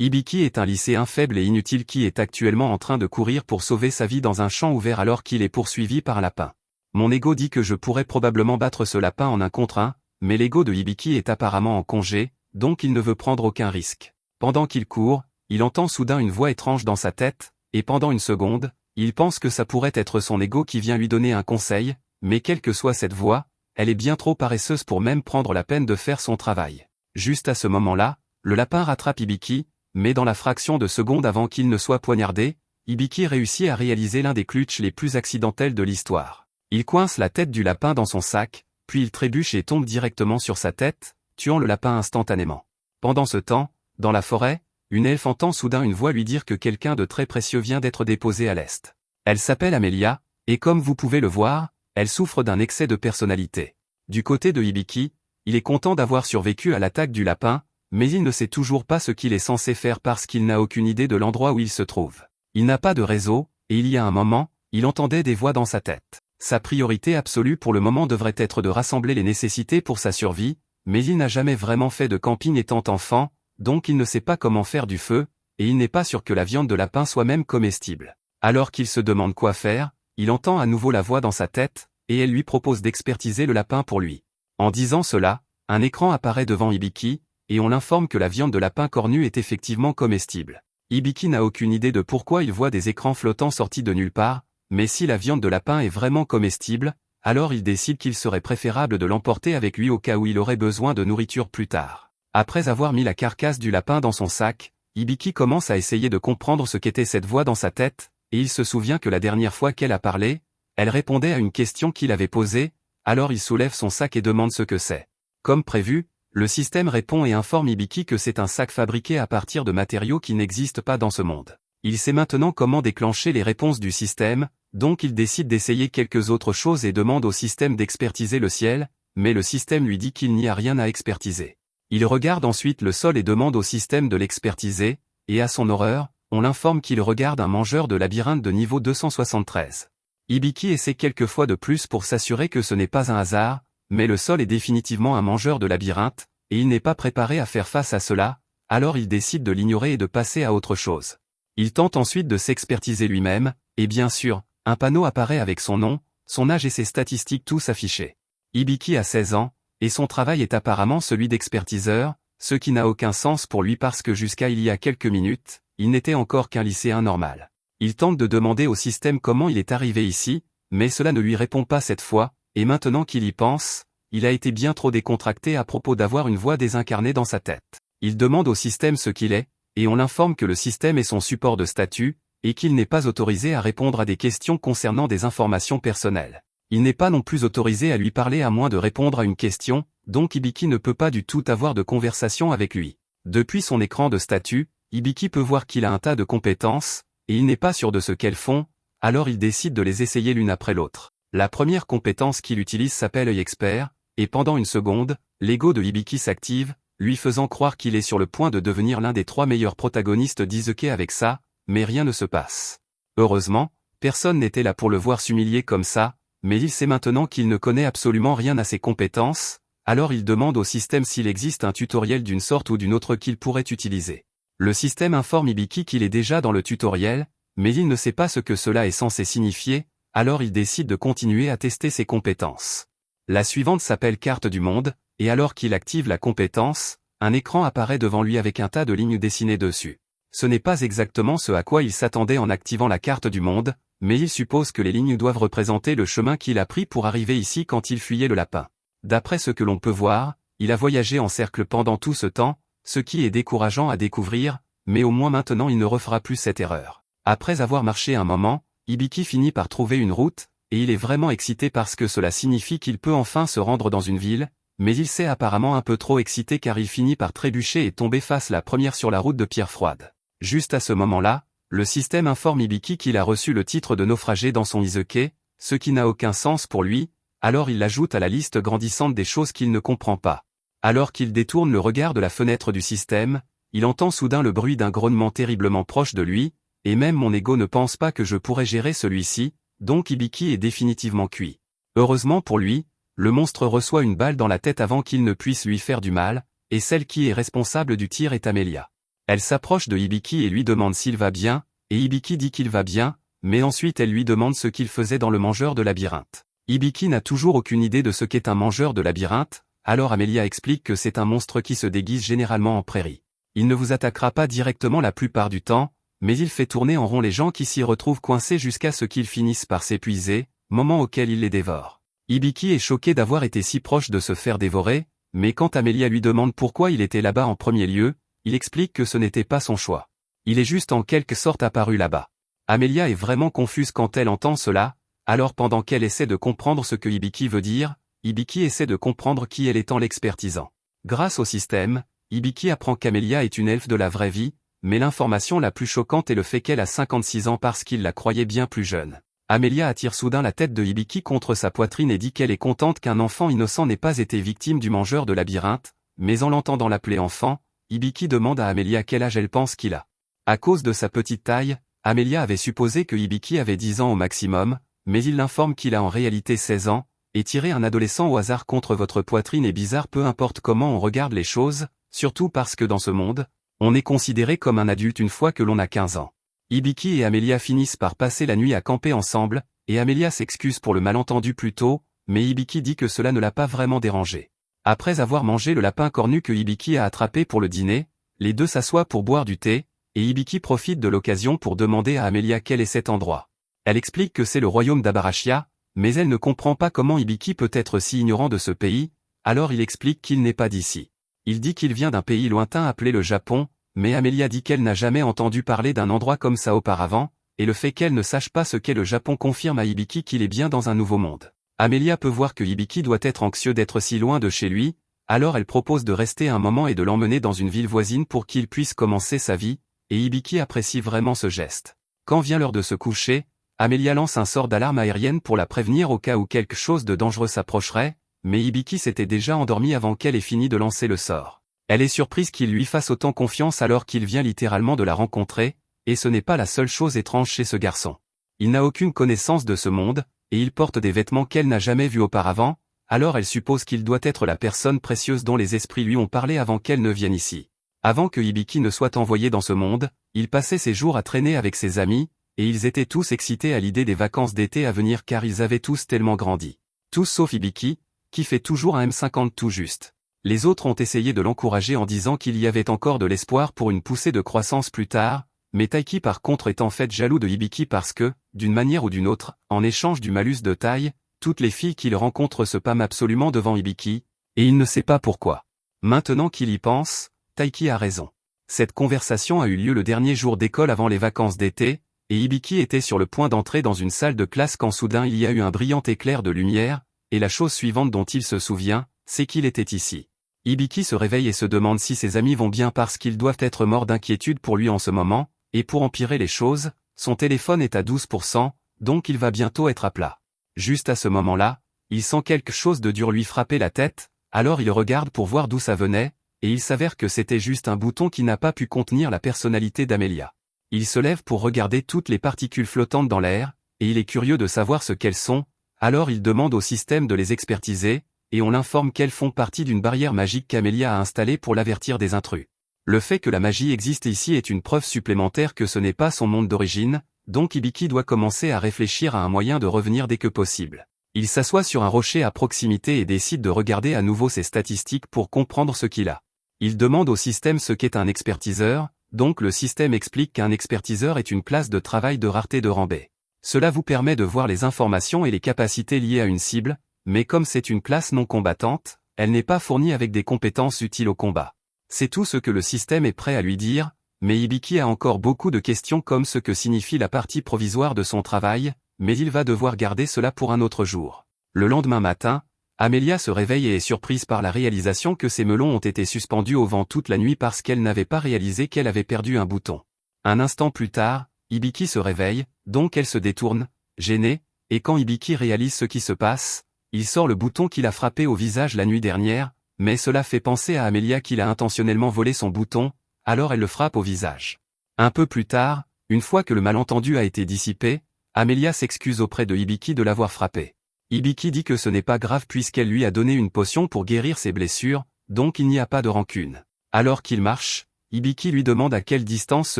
Hibiki est un lycéen faible et inutile qui est actuellement en train de courir pour sauver sa vie dans un champ ouvert alors qu'il est poursuivi par un lapin. Mon ego dit que je pourrais probablement battre ce lapin en 1 contre 1, mais l'ego de Hibiki est apparemment en congé, donc il ne veut prendre aucun risque. Pendant qu'il court, il entend soudain une voix étrange dans sa tête, et pendant une seconde, il pense que ça pourrait être son ego qui vient lui donner un conseil, mais quelle que soit cette voix, elle est bien trop paresseuse pour même prendre la peine de faire son travail. Juste à ce moment-là, le lapin rattrape Hibiki, mais dans la fraction de seconde avant qu'il ne soit poignardé, Hibiki réussit à réaliser l'un des clutches les plus accidentels de l'histoire. Il coince la tête du lapin dans son sac, puis il trébuche et tombe directement sur sa tête, tuant le lapin instantanément. Pendant ce temps, dans la forêt, une elfe entend soudain une voix lui dire que quelqu'un de très précieux vient d'être déposé à l'est. Elle s'appelle Amelia, et comme vous pouvez le voir, elle souffre d'un excès de personnalité. Du côté de Hibiki, il est content d'avoir survécu à l'attaque du lapin, mais il ne sait toujours pas ce qu'il est censé faire parce qu'il n'a aucune idée de l'endroit où il se trouve. Il n'a pas de réseau, et il y a un moment, il entendait des voix dans sa tête. Sa priorité absolue pour le moment devrait être de rassembler les nécessités pour sa survie, mais il n'a jamais vraiment fait de camping étant enfant, donc il ne sait pas comment faire du feu, et il n'est pas sûr que la viande de lapin soit même comestible. Alors qu'il se demande quoi faire, il entend à nouveau la voix dans sa tête, et elle lui propose d'expertiser le lapin pour lui. En disant cela, un écran apparaît devant Hibiki, et on l'informe que la viande de lapin cornu est effectivement comestible. Hibiki n'a aucune idée de pourquoi il voit des écrans flottants sortis de nulle part, mais si la viande de lapin est vraiment comestible, alors il décide qu'il serait préférable de l'emporter avec lui au cas où il aurait besoin de nourriture plus tard. Après avoir mis la carcasse du lapin dans son sac, Hibiki commence à essayer de comprendre ce qu'était cette voix dans sa tête, et il se souvient que la dernière fois qu'elle a parlé, elle répondait à une question qu'il avait posée, alors il soulève son sac et demande ce que c'est. Comme prévu, le système répond et informe Hibiki que c'est un sac fabriqué à partir de matériaux qui n'existent pas dans ce monde. Il sait maintenant comment déclencher les réponses du système, donc il décide d'essayer quelques autres choses et demande au système d'expertiser le ciel, mais le système lui dit qu'il n'y a rien à expertiser. Il regarde ensuite le sol et demande au système de l'expertiser, et à son horreur, on l'informe qu'il regarde un mangeur de labyrinthe de niveau 273. Hibiki essaie quelques fois de plus pour s'assurer que ce n'est pas un hasard, mais le sol est définitivement un mangeur de labyrinthe, et il n'est pas préparé à faire face à cela, alors il décide de l'ignorer et de passer à autre chose. Il tente ensuite de s'expertiser lui-même, et bien sûr, un panneau apparaît avec son nom, son âge et ses statistiques tous affichés. Hibiki a 16 ans, et son travail est apparemment celui d'expertiseur, ce qui n'a aucun sens pour lui parce que jusqu'à il y a quelques minutes, il n'était encore qu'un lycéen normal. Il tente de demander au système comment il est arrivé ici, mais cela ne lui répond pas cette fois, et maintenant qu'il y pense, il a été bien trop décontracté à propos d'avoir une voix désincarnée dans sa tête. Il demande au système ce qu'il est, et on l'informe que le système est son support de statut, et qu'il n'est pas autorisé à répondre à des questions concernant des informations personnelles. Il n'est pas non plus autorisé à lui parler à moins de répondre à une question, donc Hibiki ne peut pas du tout avoir de conversation avec lui. Depuis son écran de statut, Hibiki peut voir qu'il a un tas de compétences, et il n'est pas sûr de ce qu'elles font, alors il décide de les essayer l'une après l'autre. La première compétence qu'il utilise s'appelle Œil Expert, et pendant une seconde, l'ego de Hibiki s'active, lui faisant croire qu'il est sur le point de devenir l'un des 3 meilleurs protagonistes d'Isekai avec ça, mais rien ne se passe. Heureusement, personne n'était là pour le voir s'humilier comme ça, mais il sait maintenant qu'il ne connaît absolument rien à ses compétences, alors il demande au système s'il existe un tutoriel d'une sorte ou d'une autre qu'il pourrait utiliser. Le système informe Hibiki qu'il est déjà dans le tutoriel, mais il ne sait pas ce que cela est censé signifier, alors il décide de continuer à tester ses compétences. La suivante s'appelle Carte du monde, et alors qu'il active la compétence, un écran apparaît devant lui avec un tas de lignes dessinées dessus. Ce n'est pas exactement ce à quoi il s'attendait en activant la carte du monde, mais il suppose que les lignes doivent représenter le chemin qu'il a pris pour arriver ici quand il fuyait le lapin. D'après ce que l'on peut voir, il a voyagé en cercle pendant tout ce temps, ce qui est décourageant à découvrir, mais au moins maintenant il ne refera plus cette erreur. Après avoir marché un moment, Hibiki finit par trouver une route, et il est vraiment excité parce que cela signifie qu'il peut enfin se rendre dans une ville, mais il s'est apparemment un peu trop excité car il finit par trébucher et tomber face la première sur la route de pierre froide. Juste à ce moment-là, le système informe Hibiki qu'il a reçu le titre de naufragé dans son Isekai, ce qui n'a aucun sens pour lui, alors il l'ajoute à la liste grandissante des choses qu'il ne comprend pas. Alors qu'il détourne le regard de la fenêtre du système, il entend soudain le bruit d'un grognement terriblement proche de lui, et même mon ego ne pense pas que je pourrais gérer celui-ci, donc Hibiki est définitivement cuit. Heureusement pour lui, le monstre reçoit une balle dans la tête avant qu'il ne puisse lui faire du mal, et celle qui est responsable du tir est Amelia. Elle s'approche de Hibiki et lui demande s'il va bien, et Hibiki dit qu'il va bien, mais ensuite elle lui demande ce qu'il faisait dans le mangeur de labyrinthe. Hibiki n'a toujours aucune idée de ce qu'est un mangeur de labyrinthe, alors Amelia explique que c'est un monstre qui se déguise généralement en prairie. Il ne vous attaquera pas directement la plupart du temps, mais il fait tourner en rond les gens qui s'y retrouvent coincés jusqu'à ce qu'ils finissent par s'épuiser, moment auquel il les dévore. Hibiki est choqué d'avoir été si proche de se faire dévorer, mais quand Amelia lui demande pourquoi il était là-bas en premier lieu, il explique que ce n'était pas son choix. Il est juste en quelque sorte apparu là-bas. Amelia est vraiment confuse quand elle entend cela, alors pendant qu'elle essaie de comprendre ce que Hibiki veut dire, Hibiki essaie de comprendre qui elle est en l'expertisant. Grâce au système, Hibiki apprend qu'Amelia est une elfe de la vraie vie, mais l'information la plus choquante est le fait qu'elle a 56 ans parce qu'il la croyait bien plus jeune. Amelia attire soudain la tête de Hibiki contre sa poitrine et dit qu'elle est contente qu'un enfant innocent n'ait pas été victime du mangeur de labyrinthe, mais en l'entendant l'appeler enfant, Hibiki demande à Amelia quel âge elle pense qu'il a. À cause de sa petite taille, Amelia avait supposé que Hibiki avait 10 ans au maximum, mais il l'informe qu'il a en réalité 16 ans, et tirer un adolescent au hasard contre votre poitrine est bizarre peu importe comment on regarde les choses, surtout parce que dans ce monde, on est considéré comme un adulte une fois que l'on a 15 ans. Hibiki et Amelia finissent par passer la nuit à camper ensemble, et Amelia s'excuse pour le malentendu plus tôt, mais Hibiki dit que cela ne l'a pas vraiment dérangé. Après avoir mangé le lapin cornu que Hibiki a attrapé pour le dîner, les deux s'assoient pour boire du thé, et Hibiki profite de l'occasion pour demander à Amelia quel est cet endroit. Elle explique que c'est le royaume d'Abarachia, mais elle ne comprend pas comment Hibiki peut être si ignorant de ce pays, alors il explique qu'il n'est pas d'ici. Il dit qu'il vient d'un pays lointain appelé le Japon, mais Amelia dit qu'elle n'a jamais entendu parler d'un endroit comme ça auparavant, et le fait qu'elle ne sache pas ce qu'est le Japon confirme à Hibiki qu'il est bien dans un nouveau monde. Amelia peut voir que Hibiki doit être anxieux d'être si loin de chez lui, alors elle propose de rester un moment et de l'emmener dans une ville voisine pour qu'il puisse commencer sa vie, et Hibiki apprécie vraiment ce geste. Quand vient l'heure de se coucher, Amelia lance un sort d'alarme aérienne pour la prévenir au cas où quelque chose de dangereux s'approcherait, mais Hibiki s'était déjà endormie avant qu'elle ait fini de lancer le sort. Elle est surprise qu'il lui fasse autant confiance alors qu'il vient littéralement de la rencontrer, et ce n'est pas la seule chose étrange chez ce garçon. Il n'a aucune connaissance de ce monde, et il porte des vêtements qu'elle n'a jamais vus auparavant, alors elle suppose qu'il doit être la personne précieuse dont les esprits lui ont parlé avant qu'elle ne vienne ici. Avant que Hibiki ne soit envoyé dans ce monde, il passait ses jours à traîner avec ses amis, et ils étaient tous excités à l'idée des vacances d'été à venir car ils avaient tous tellement grandi. Tous sauf Hibiki, qui fait toujours un M50 tout juste. Les autres ont essayé de l'encourager en disant qu'il y avait encore de l'espoir pour une poussée de croissance plus tard, mais Taiki par contre est en fait jaloux de Hibiki parce que, d'une manière ou d'une autre, en échange du malus de taille, toutes les filles qu'il rencontre se pâment absolument devant Hibiki, et il ne sait pas pourquoi. Maintenant qu'il y pense, Taiki a raison. Cette conversation a eu lieu le dernier jour d'école avant les vacances d'été, et Hibiki était sur le point d'entrer dans une salle de classe quand soudain il y a eu un brillant éclair de lumière, et la chose suivante dont il se souvient, c'est qu'il était ici. Hibiki se réveille et se demande si ses amis vont bien parce qu'ils doivent être morts d'inquiétude pour lui en ce moment, et pour empirer les choses, son téléphone est à 12%, donc il va bientôt être à plat. Juste à ce moment-là, il sent quelque chose de dur lui frapper la tête, alors il regarde pour voir d'où ça venait, et il s'avère que c'était juste un bouton qui n'a pas pu contenir la personnalité d'Amelia. Il se lève pour regarder toutes les particules flottantes dans l'air, et il est curieux de savoir ce qu'elles sont, alors il demande au système de les expertiser, et on l'informe qu'elles font partie d'une barrière magique qu'Amelia a installée pour l'avertir des intrus. Le fait que la magie existe ici est une preuve supplémentaire que ce n'est pas son monde d'origine, donc Hibiki doit commencer à réfléchir à un moyen de revenir dès que possible. Il s'assoit sur un rocher à proximité et décide de regarder à nouveau ses statistiques pour comprendre ce qu'il a. Il demande au système ce qu'est un expertiseur, donc le système explique qu'un expertiseur est une classe de travail de rareté de rang B. Cela vous permet de voir les informations et les capacités liées à une cible, mais comme c'est une classe non combattante, elle n'est pas fournie avec des compétences utiles au combat. C'est tout ce que le système est prêt à lui dire, mais Hibiki a encore beaucoup de questions comme ce que signifie la partie provisoire de son travail, mais il va devoir garder cela pour un autre jour. Le lendemain matin, Amelia se réveille et est surprise par la réalisation que ses melons ont été suspendus au vent toute la nuit parce qu'elle n'avait pas réalisé qu'elle avait perdu un bouton. Un instant plus tard, Hibiki se réveille, donc elle se détourne, gênée, et quand Hibiki réalise ce qui se passe, il sort le bouton qu'il a frappé au visage la nuit dernière, mais cela fait penser à Amelia qu'il a intentionnellement volé son bouton, alors elle le frappe au visage. Un peu plus tard, une fois que le malentendu a été dissipé, Amelia s'excuse auprès de Hibiki de l'avoir frappé. Hibiki dit que ce n'est pas grave puisqu'elle lui a donné une potion pour guérir ses blessures, donc il n'y a pas de rancune. Alors qu'il marche, Hibiki lui demande à quelle distance se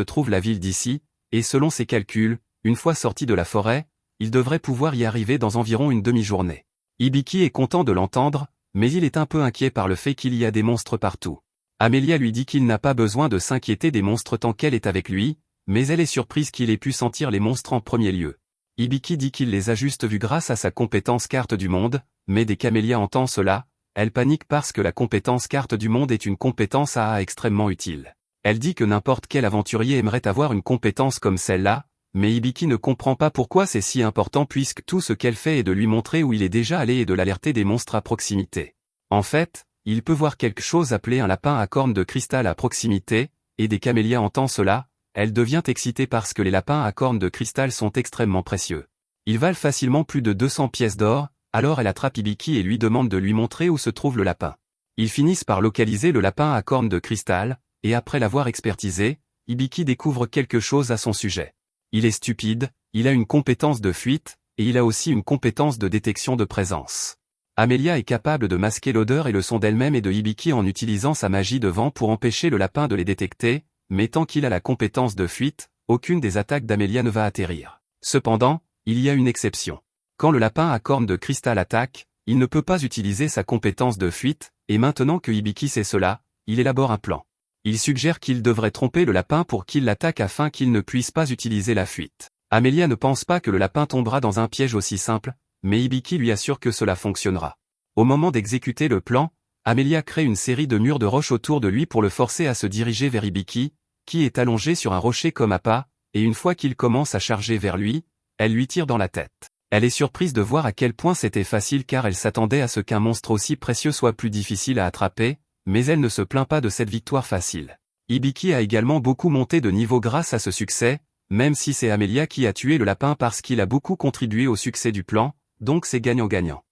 trouve la ville d'ici, et selon ses calculs, une fois sorti de la forêt, il devrait pouvoir y arriver dans environ une demi-journée. Hibiki est content de l'entendre, mais il est un peu inquiet par le fait qu'il y a des monstres partout. Amelia lui dit qu'il n'a pas besoin de s'inquiéter des monstres tant qu'elle est avec lui, mais elle est surprise qu'il ait pu sentir les monstres en premier lieu. Hibiki dit qu'il les a juste vus grâce à sa compétence carte du monde, mais dès qu'Amelia entend cela, elle panique parce que la compétence carte du monde est une compétence AA extrêmement utile. Elle dit que n'importe quel aventurier aimerait avoir une compétence comme celle-là, mais Hibiki ne comprend pas pourquoi c'est si important puisque tout ce qu'elle fait est de lui montrer où il est déjà allé et de l'alerter des monstres à proximité. En fait, il peut voir quelque chose appelé un lapin à cornes de cristal à proximité, et dès qu'Amelia entend cela, elle devient excitée parce que les lapins à cornes de cristal sont extrêmement précieux. Ils valent facilement plus de 200 pièces d'or, alors elle attrape Hibiki et lui demande de lui montrer où se trouve le lapin. Ils finissent par localiser le lapin à cornes de cristal, et après l'avoir expertisé, Hibiki découvre quelque chose à son sujet. Il est stupide, il a une compétence de fuite, et il a aussi une compétence de détection de présence. Amelia est capable de masquer l'odeur et le son d'elle-même et de Hibiki en utilisant sa magie de vent pour empêcher le lapin de les détecter, mais tant qu'il a la compétence de fuite, aucune des attaques d'Amelia ne va atterrir. Cependant, il y a une exception. Quand le lapin à cornes de cristal attaque, il ne peut pas utiliser sa compétence de fuite, et maintenant que Hibiki sait cela, il élabore un plan. Il suggère qu'il devrait tromper le lapin pour qu'il l'attaque afin qu'il ne puisse pas utiliser la fuite. Amelia ne pense pas que le lapin tombera dans un piège aussi simple, mais Hibiki lui assure que cela fonctionnera. Au moment d'exécuter le plan, Amelia crée une série de murs de roches autour de lui pour le forcer à se diriger vers Hibiki, qui est allongé sur un rocher comme appât, et une fois qu'il commence à charger vers lui, elle lui tire dans la tête. Elle est surprise de voir à quel point c'était facile car elle s'attendait à ce qu'un monstre aussi précieux soit plus difficile à attraper, mais elle ne se plaint pas de cette victoire facile. Hibiki a également beaucoup monté de niveau grâce à ce succès, même si c'est Amelia qui a tué le lapin parce qu'il a beaucoup contribué au succès du plan, donc c'est gagnant-gagnant.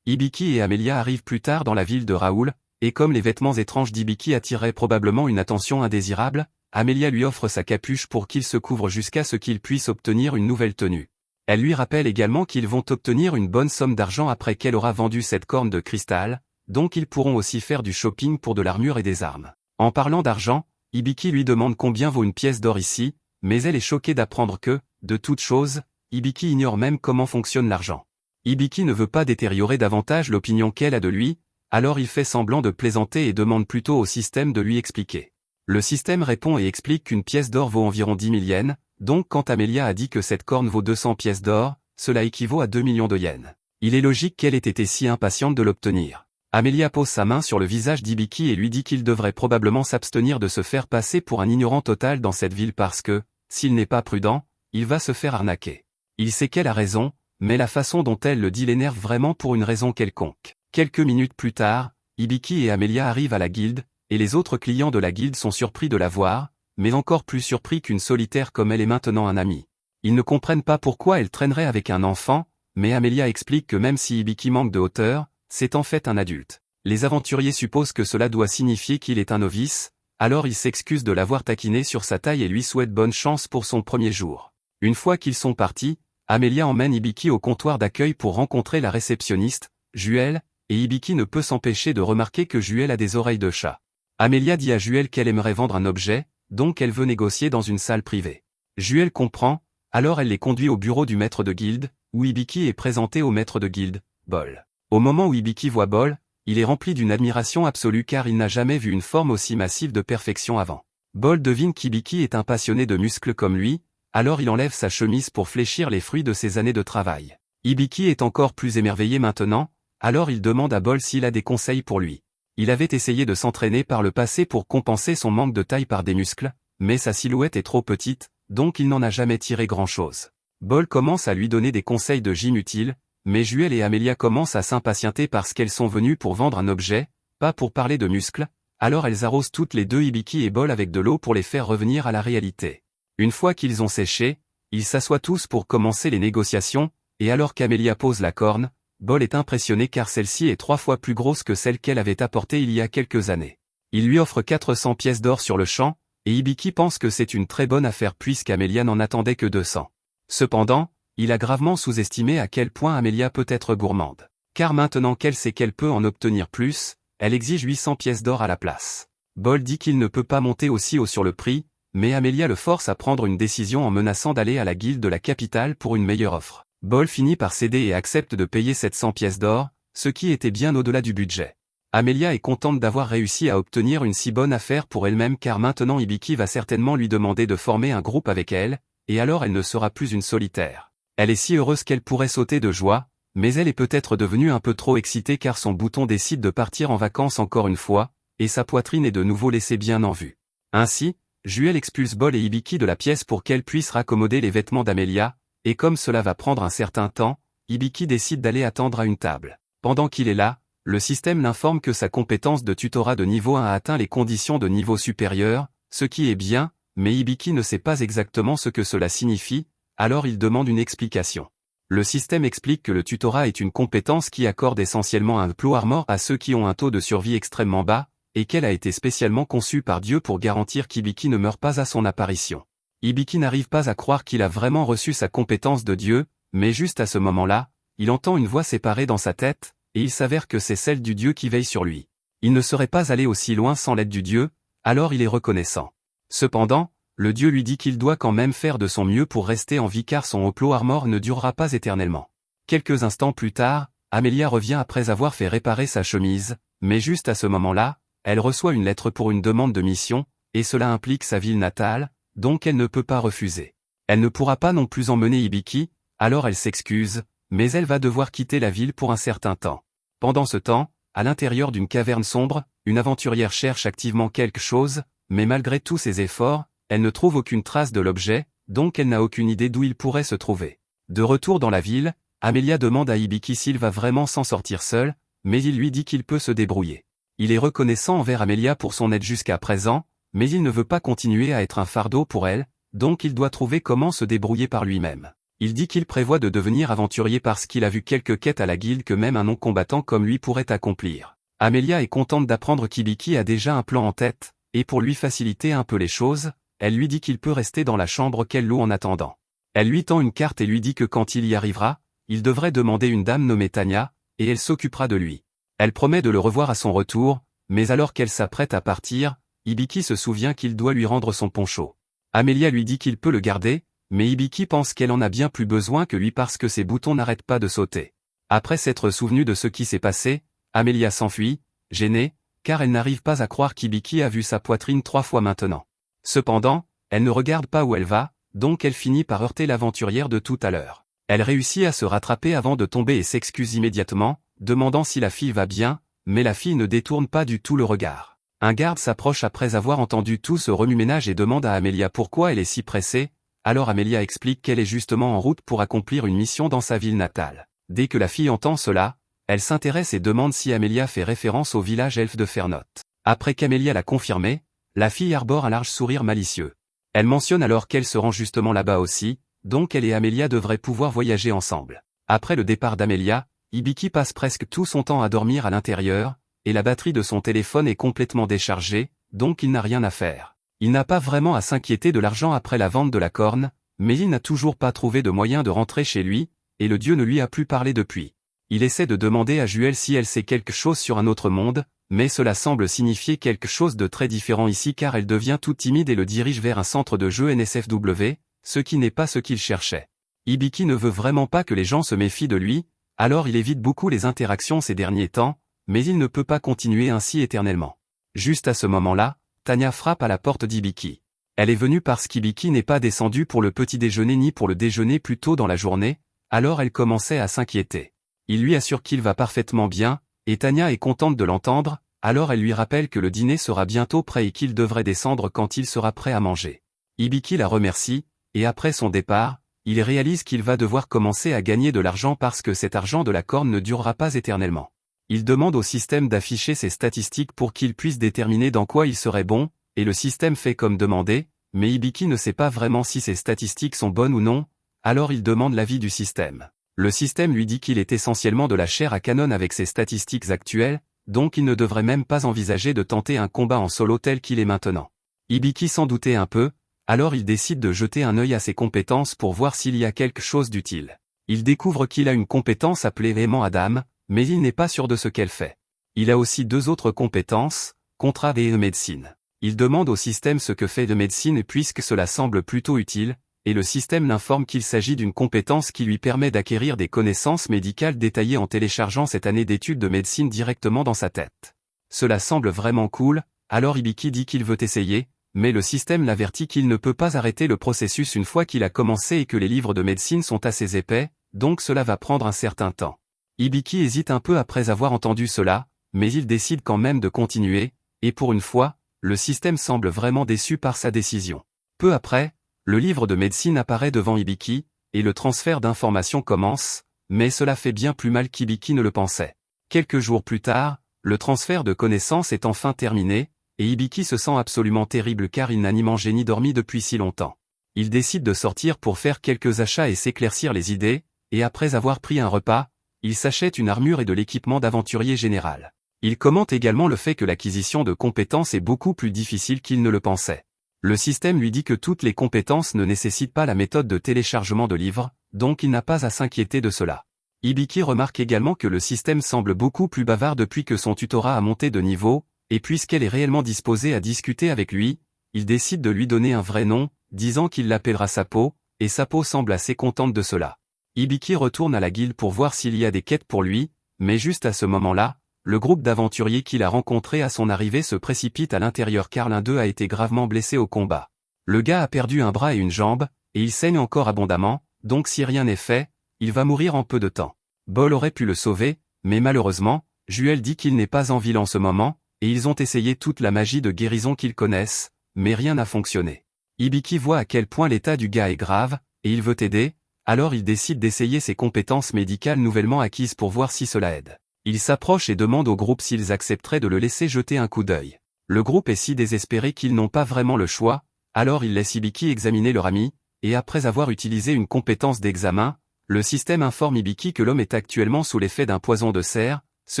Hibiki et Amelia arrivent plus tard dans la ville de Raoul, et comme les vêtements étranges d'Hibiki attiraient probablement une attention indésirable, Amelia lui offre sa capuche pour qu'il se couvre jusqu'à ce qu'il puisse obtenir une nouvelle tenue. Elle lui rappelle également qu'ils vont obtenir une bonne somme d'argent après qu'elle aura vendu cette corne de cristal, donc ils pourront aussi faire du shopping pour de l'armure et des armes. En parlant d'argent, Hibiki lui demande combien vaut une pièce d'or ici, mais elle est choquée d'apprendre que, de toute chose, Hibiki ignore même comment fonctionne l'argent. Hibiki ne veut pas détériorer davantage l'opinion qu'elle a de lui, alors il fait semblant de plaisanter et demande plutôt au système de lui expliquer. Le système répond et explique qu'une pièce d'or vaut environ 10 000 yens, donc quand Amelia a dit que cette corne vaut 200 pièces d'or, cela équivaut à 2 millions de yens. Il est logique qu'elle ait été si impatiente de l'obtenir. Amelia pose sa main sur le visage d'Hibiki et lui dit qu'il devrait probablement s'abstenir de se faire passer pour un ignorant total dans cette ville parce que, s'il n'est pas prudent, il va se faire arnaquer. Il sait qu'elle a raison, mais la façon dont elle le dit l'énerve vraiment pour une raison quelconque. Quelques minutes plus tard, Hibiki et Amelia arrivent à la guilde, et les autres clients de la guilde sont surpris de la voir, mais encore plus surpris qu'une solitaire comme elle est maintenant un ami. Ils ne comprennent pas pourquoi elle traînerait avec un enfant, mais Amelia explique que même si Hibiki manque de hauteur, c'est en fait un adulte. Les aventuriers supposent que cela doit signifier qu'il est un novice, alors ils s'excusent de l'avoir taquiné sur sa taille et lui souhaitent bonne chance pour son premier jour. Une fois qu'ils sont partis, Amelia emmène Hibiki au comptoir d'accueil pour rencontrer la réceptionniste, Juel, et Hibiki ne peut s'empêcher de remarquer que Juel a des oreilles de chat. Amelia dit à Juel qu'elle aimerait vendre un objet, donc elle veut négocier dans une salle privée. Juel comprend, alors elle les conduit au bureau du maître de guilde, où Hibiki est présenté au maître de guilde, Bol. Au moment où Hibiki voit Bol, il est rempli d'une admiration absolue car il n'a jamais vu une forme aussi massive de perfection avant. Bol devine qu'Hibiki est un passionné de muscles comme lui, alors il enlève sa chemise pour fléchir les fruits de ses années de travail. Hibiki est encore plus émerveillé maintenant, alors il demande à Bol s'il a des conseils pour lui. Il avait essayé de s'entraîner par le passé pour compenser son manque de taille par des muscles, mais sa silhouette est trop petite, donc il n'en a jamais tiré grand-chose. Bol commence à lui donner des conseils de gym utiles, mais Juel et Amelia commencent à s'impatienter parce qu'elles sont venues pour vendre un objet, pas pour parler de muscles, alors elles arrosent toutes les deux Hibiki et Bol avec de l'eau pour les faire revenir à la réalité. Une fois qu'ils ont séché, ils s'assoient tous pour commencer les négociations, et alors qu'Amelia pose la corne, Bol est impressionné car celle-ci est 3 fois plus grosse que celle qu'elle avait apportée il y a quelques années. Il lui offre 400 pièces d'or sur le champ, et Hibiki pense que c'est une très bonne affaire puisqu'Amelia n'en attendait que 200. Cependant, il a gravement sous-estimé à quel point Amelia peut être gourmande. Car maintenant qu'elle sait qu'elle peut en obtenir plus, elle exige 800 pièces d'or à la place. Bol dit qu'il ne peut pas monter aussi haut sur le prix, mais Amelia le force à prendre une décision en menaçant d'aller à la guilde de la capitale pour une meilleure offre. Bol finit par céder et accepte de payer 700 pièces d'or, ce qui était bien au-delà du budget. Amelia est contente d'avoir réussi à obtenir une si bonne affaire pour elle-même car maintenant Hibiki va certainement lui demander de former un groupe avec elle, et alors elle ne sera plus une solitaire. Elle est si heureuse qu'elle pourrait sauter de joie, mais elle est peut-être devenue un peu trop excitée car son bouton décide de partir en vacances encore une fois, et sa poitrine est de nouveau laissée bien en vue. Ainsi, Juel expulse Bol et Hibiki de la pièce pour qu'elle puisse raccommoder les vêtements d'Amelia, et comme cela va prendre un certain temps, Hibiki décide d'aller attendre à une table. Pendant qu'il est là, le système l'informe que sa compétence de tutorat de niveau 1 a atteint les conditions de niveau supérieur, ce qui est bien, mais Hibiki ne sait pas exactement ce que cela signifie, alors il demande une explication. Le système explique que le tutorat est une compétence qui accorde essentiellement un plot armor à ceux qui ont un taux de survie extrêmement bas, et qu'elle a été spécialement conçue par Dieu pour garantir qu'Hibiki ne meure pas à son apparition. Hibiki n'arrive pas à croire qu'il a vraiment reçu sa compétence de Dieu, mais juste à ce moment-là, il entend une voix séparée dans sa tête, et il s'avère que c'est celle du Dieu qui veille sur lui. Il ne serait pas allé aussi loin sans l'aide du Dieu, alors il est reconnaissant. Cependant, le Dieu lui dit qu'il doit quand même faire de son mieux pour rester en vie car son haut plot armor ne durera pas éternellement. Quelques instants plus tard, Amelia revient après avoir fait réparer sa chemise, mais juste à ce moment-là, elle reçoit une lettre pour une demande de mission, et cela implique sa ville natale, donc elle ne peut pas refuser. Elle ne pourra pas non plus emmener Hibiki, alors elle s'excuse, mais elle va devoir quitter la ville pour un certain temps. Pendant ce temps, à l'intérieur d'une caverne sombre, une aventurière cherche activement quelque chose, mais malgré tous ses efforts, elle ne trouve aucune trace de l'objet, donc elle n'a aucune idée d'où il pourrait se trouver. De retour dans la ville, Amelia demande à Hibiki s'il va vraiment s'en sortir seul, mais il lui dit qu'il peut se débrouiller. Il est reconnaissant envers Amelia pour son aide jusqu'à présent, mais il ne veut pas continuer à être un fardeau pour elle, donc il doit trouver comment se débrouiller par lui-même. Il dit qu'il prévoit de devenir aventurier parce qu'il a vu quelques quêtes à la guilde que même un non-combattant comme lui pourrait accomplir. Amelia est contente d'apprendre qu'Hibiki a déjà un plan en tête, et pour lui faciliter un peu les choses, elle lui dit qu'il peut rester dans la chambre qu'elle loue en attendant. Elle lui tend une carte et lui dit que quand il y arrivera, il devrait demander une dame nommée Tanya, et elle s'occupera de lui. Elle promet de le revoir à son retour, mais alors qu'elle s'apprête à partir, Hibiki se souvient qu'il doit lui rendre son poncho. Amelia lui dit qu'il peut le garder, mais Hibiki pense qu'elle en a bien plus besoin que lui parce que ses boutons n'arrêtent pas de sauter. Après s'être souvenu de ce qui s'est passé, Amelia s'enfuit, gênée, car elle n'arrive pas à croire qu'Hibiki a vu sa poitrine 3 fois maintenant. Cependant, elle ne regarde pas où elle va, donc elle finit par heurter l'aventurière de tout à l'heure. Elle réussit à se rattraper avant de tomber et s'excuse immédiatement, demandant si la fille va bien, mais la fille ne détourne pas du tout le regard. Un garde s'approche après avoir entendu tout ce remue-ménage et demande à Amelia pourquoi elle est si pressée, alors Amelia explique qu'elle est justement en route pour accomplir une mission dans sa ville natale. Dès que la fille entend cela, elle s'intéresse et demande si Amelia fait référence au village elfe de Fernotte. Après qu'Amelia l'a confirmé, la fille arbore un large sourire malicieux. Elle mentionne alors qu'elle se rend justement là-bas aussi, donc elle et Amelia devraient pouvoir voyager ensemble. Après le départ d'Amelia, Hibiki passe presque tout son temps à dormir à l'intérieur, et la batterie de son téléphone est complètement déchargée, donc il n'a rien à faire. Il n'a pas vraiment à s'inquiéter de l'argent après la vente de la corne, mais il n'a toujours pas trouvé de moyen de rentrer chez lui, et le dieu ne lui a plus parlé depuis. Il essaie de demander à Juel si elle sait quelque chose sur un autre monde, mais cela semble signifier quelque chose de très différent ici car elle devient toute timide et le dirige vers un centre de jeu NSFW, ce qui n'est pas ce qu'il cherchait. Hibiki ne veut vraiment pas que les gens se méfient de lui, alors il évite beaucoup les interactions ces derniers temps, mais il ne peut pas continuer ainsi éternellement. Juste à ce moment-là, Tanya frappe à la porte d'Hibiki. Elle est venue parce qu'Hibiki n'est pas descendu pour le petit déjeuner ni pour le déjeuner plus tôt dans la journée, alors elle commençait à s'inquiéter. Il lui assure qu'il va parfaitement bien, et Tanya est contente de l'entendre, alors elle lui rappelle que le dîner sera bientôt prêt et qu'il devrait descendre quand il sera prêt à manger. Hibiki la remercie, et après son départ, il réalise qu'il va devoir commencer à gagner de l'argent parce que cet argent de la corne ne durera pas éternellement. Il demande au système d'afficher ses statistiques pour qu'il puisse déterminer dans quoi il serait bon, et le système fait comme demandé, mais Hibiki ne sait pas vraiment si ses statistiques sont bonnes ou non, alors il demande l'avis du système. Le système lui dit qu'il est essentiellement de la chair à canon avec ses statistiques actuelles, donc il ne devrait même pas envisager de tenter un combat en solo tel qu'il est maintenant. Hibiki s'en doutait un peu, alors il décide de jeter un œil à ses compétences pour voir s'il y a quelque chose d'utile. Il découvre qu'il a une compétence appelée Aimant Adam, mais il n'est pas sûr de ce qu'elle fait. Il a aussi 2 autres compétences, contrat de médecine. Il demande au système ce que fait de médecine puisque cela semble plutôt utile, et le système l'informe qu'il s'agit d'une compétence qui lui permet d'acquérir des connaissances médicales détaillées en téléchargeant cette année d'études de médecine directement dans sa tête. Cela semble vraiment cool, alors Hibiki dit qu'il veut essayer, mais le système l'avertit qu'il ne peut pas arrêter le processus une fois qu'il a commencé et que les livres de médecine sont assez épais, donc cela va prendre un certain temps. Hibiki hésite un peu après avoir entendu cela, mais il décide quand même de continuer, et pour une fois, le système semble vraiment déçu par sa décision. Peu après, le livre de médecine apparaît devant Hibiki, et le transfert d'informations commence, mais cela fait bien plus mal qu'Hibiki ne le pensait. Quelques jours plus tard, le transfert de connaissances est enfin terminé, et Hibiki se sent absolument terrible car il n'a ni mangé ni dormi depuis si longtemps. Il décide de sortir pour faire quelques achats et s'éclaircir les idées, et après avoir pris un repas, il s'achète une armure et de l'équipement d'aventurier général. Il commente également le fait que l'acquisition de compétences est beaucoup plus difficile qu'il ne le pensait. Le système lui dit que toutes les compétences ne nécessitent pas la méthode de téléchargement de livres, donc il n'a pas à s'inquiéter de cela. Hibiki remarque également que le système semble beaucoup plus bavard depuis que son tutorat a monté de niveau, et puisqu'elle est réellement disposée à discuter avec lui, il décide de lui donner un vrai nom, disant qu'il l'appellera Sapo, et Sapo semble assez contente de cela. Hibiki retourne à la guilde pour voir s'il y a des quêtes pour lui, mais juste à ce moment-là, le groupe d'aventuriers qu'il a rencontré à son arrivée se précipite à l'intérieur car l'un d'eux a été gravement blessé au combat. Le gars a perdu un bras et une jambe, et il saigne encore abondamment, donc si rien n'est fait, il va mourir en peu de temps. Bol aurait pu le sauver, mais malheureusement, Juel dit qu'il n'est pas en ville en ce moment, et ils ont essayé toute la magie de guérison qu'ils connaissent, mais rien n'a fonctionné. Hibiki voit à quel point l'état du gars est grave, et il veut aider, alors il décide d'essayer ses compétences médicales nouvellement acquises pour voir si cela aide. Il s'approche et demande au groupe s'ils accepteraient de le laisser jeter un coup d'œil. Le groupe est si désespéré qu'ils n'ont pas vraiment le choix, alors il laisse Hibiki examiner leur ami, et après avoir utilisé une compétence d'examen, le système informe Hibiki que l'homme est actuellement sous l'effet d'un poison de cerf, ce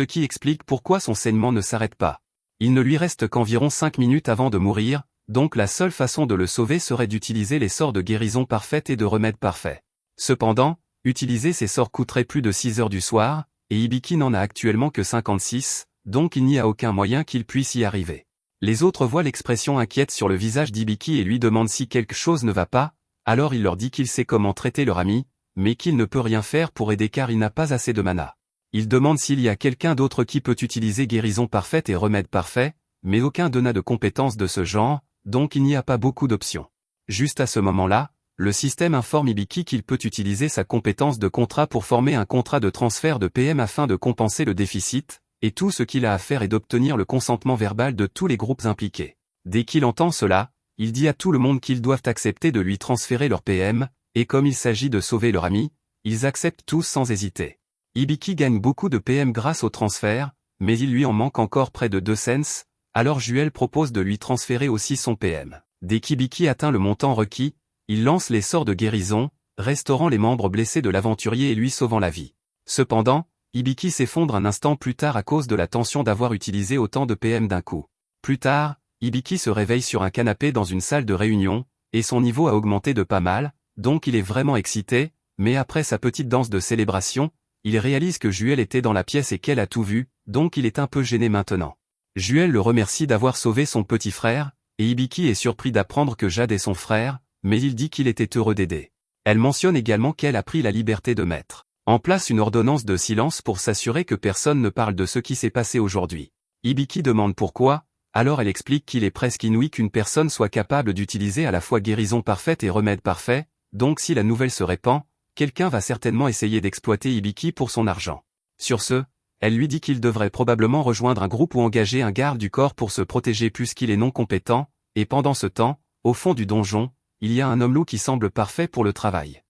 qui explique pourquoi son saignement ne s'arrête pas. Il ne lui reste qu'environ 5 minutes avant de mourir, donc la seule façon de le sauver serait d'utiliser les sorts de guérison parfaite et de remède parfait. Cependant, utiliser ces sorts coûterait plus de 6 heures du soir, et Hibiki n'en a actuellement que 56, donc il n'y a aucun moyen qu'il puisse y arriver. Les autres voient l'expression inquiète sur le visage d'Hibiki et lui demandent si quelque chose ne va pas, alors il leur dit qu'il sait comment traiter leur ami, mais qu'il ne peut rien faire pour aider car il n'a pas assez de mana. Il demande s'il y a quelqu'un d'autre qui peut utiliser guérison parfaite et remède parfait, mais aucun d'eux n'a de compétences de ce genre, donc il n'y a pas beaucoup d'options. Juste à ce moment-là, le système informe Hibiki qu'il peut utiliser sa compétence de contrat pour former un contrat de transfert de PM afin de compenser le déficit, et tout ce qu'il a à faire est d'obtenir le consentement verbal de tous les groupes impliqués. Dès qu'il entend cela, il dit à tout le monde qu'ils doivent accepter de lui transférer leur PM, et comme il s'agit de sauver leur ami, ils acceptent tous sans hésiter. Hibiki gagne beaucoup de PM grâce au transfert, mais il lui en manque encore près de 2 cents, alors Juel propose de lui transférer aussi son PM. Dès qu'Hibiki atteint le montant requis, il lance les sorts de guérison, restaurant les membres blessés de l'aventurier et lui sauvant la vie. Cependant, Hibiki s'effondre un instant plus tard à cause de la tension d'avoir utilisé autant de PM d'un coup. Plus tard, Hibiki se réveille sur un canapé dans une salle de réunion, et son niveau a augmenté de pas mal, donc il est vraiment excité, mais après sa petite danse de célébration, il réalise que Juel était dans la pièce et qu'elle a tout vu, donc il est un peu gêné maintenant. Juel le remercie d'avoir sauvé son petit frère, et Hibiki est surpris d'apprendre que Jade est son frère, mais il dit qu'il était heureux d'aider. Elle mentionne également qu'elle a pris la liberté de mettre en place une ordonnance de silence pour s'assurer que personne ne parle de ce qui s'est passé aujourd'hui. Hibiki demande pourquoi, alors elle explique qu'il est presque inouï qu'une personne soit capable d'utiliser à la fois guérison parfaite et remède parfait, donc si la nouvelle se répand, quelqu'un va certainement essayer d'exploiter Hibiki pour son argent. Sur ce, elle lui dit qu'il devrait probablement rejoindre un groupe ou engager un garde du corps pour se protéger puisqu'il est non compétent, et pendant ce temps, au fond du donjon, il y a un homme loup qui semble parfait pour le travail.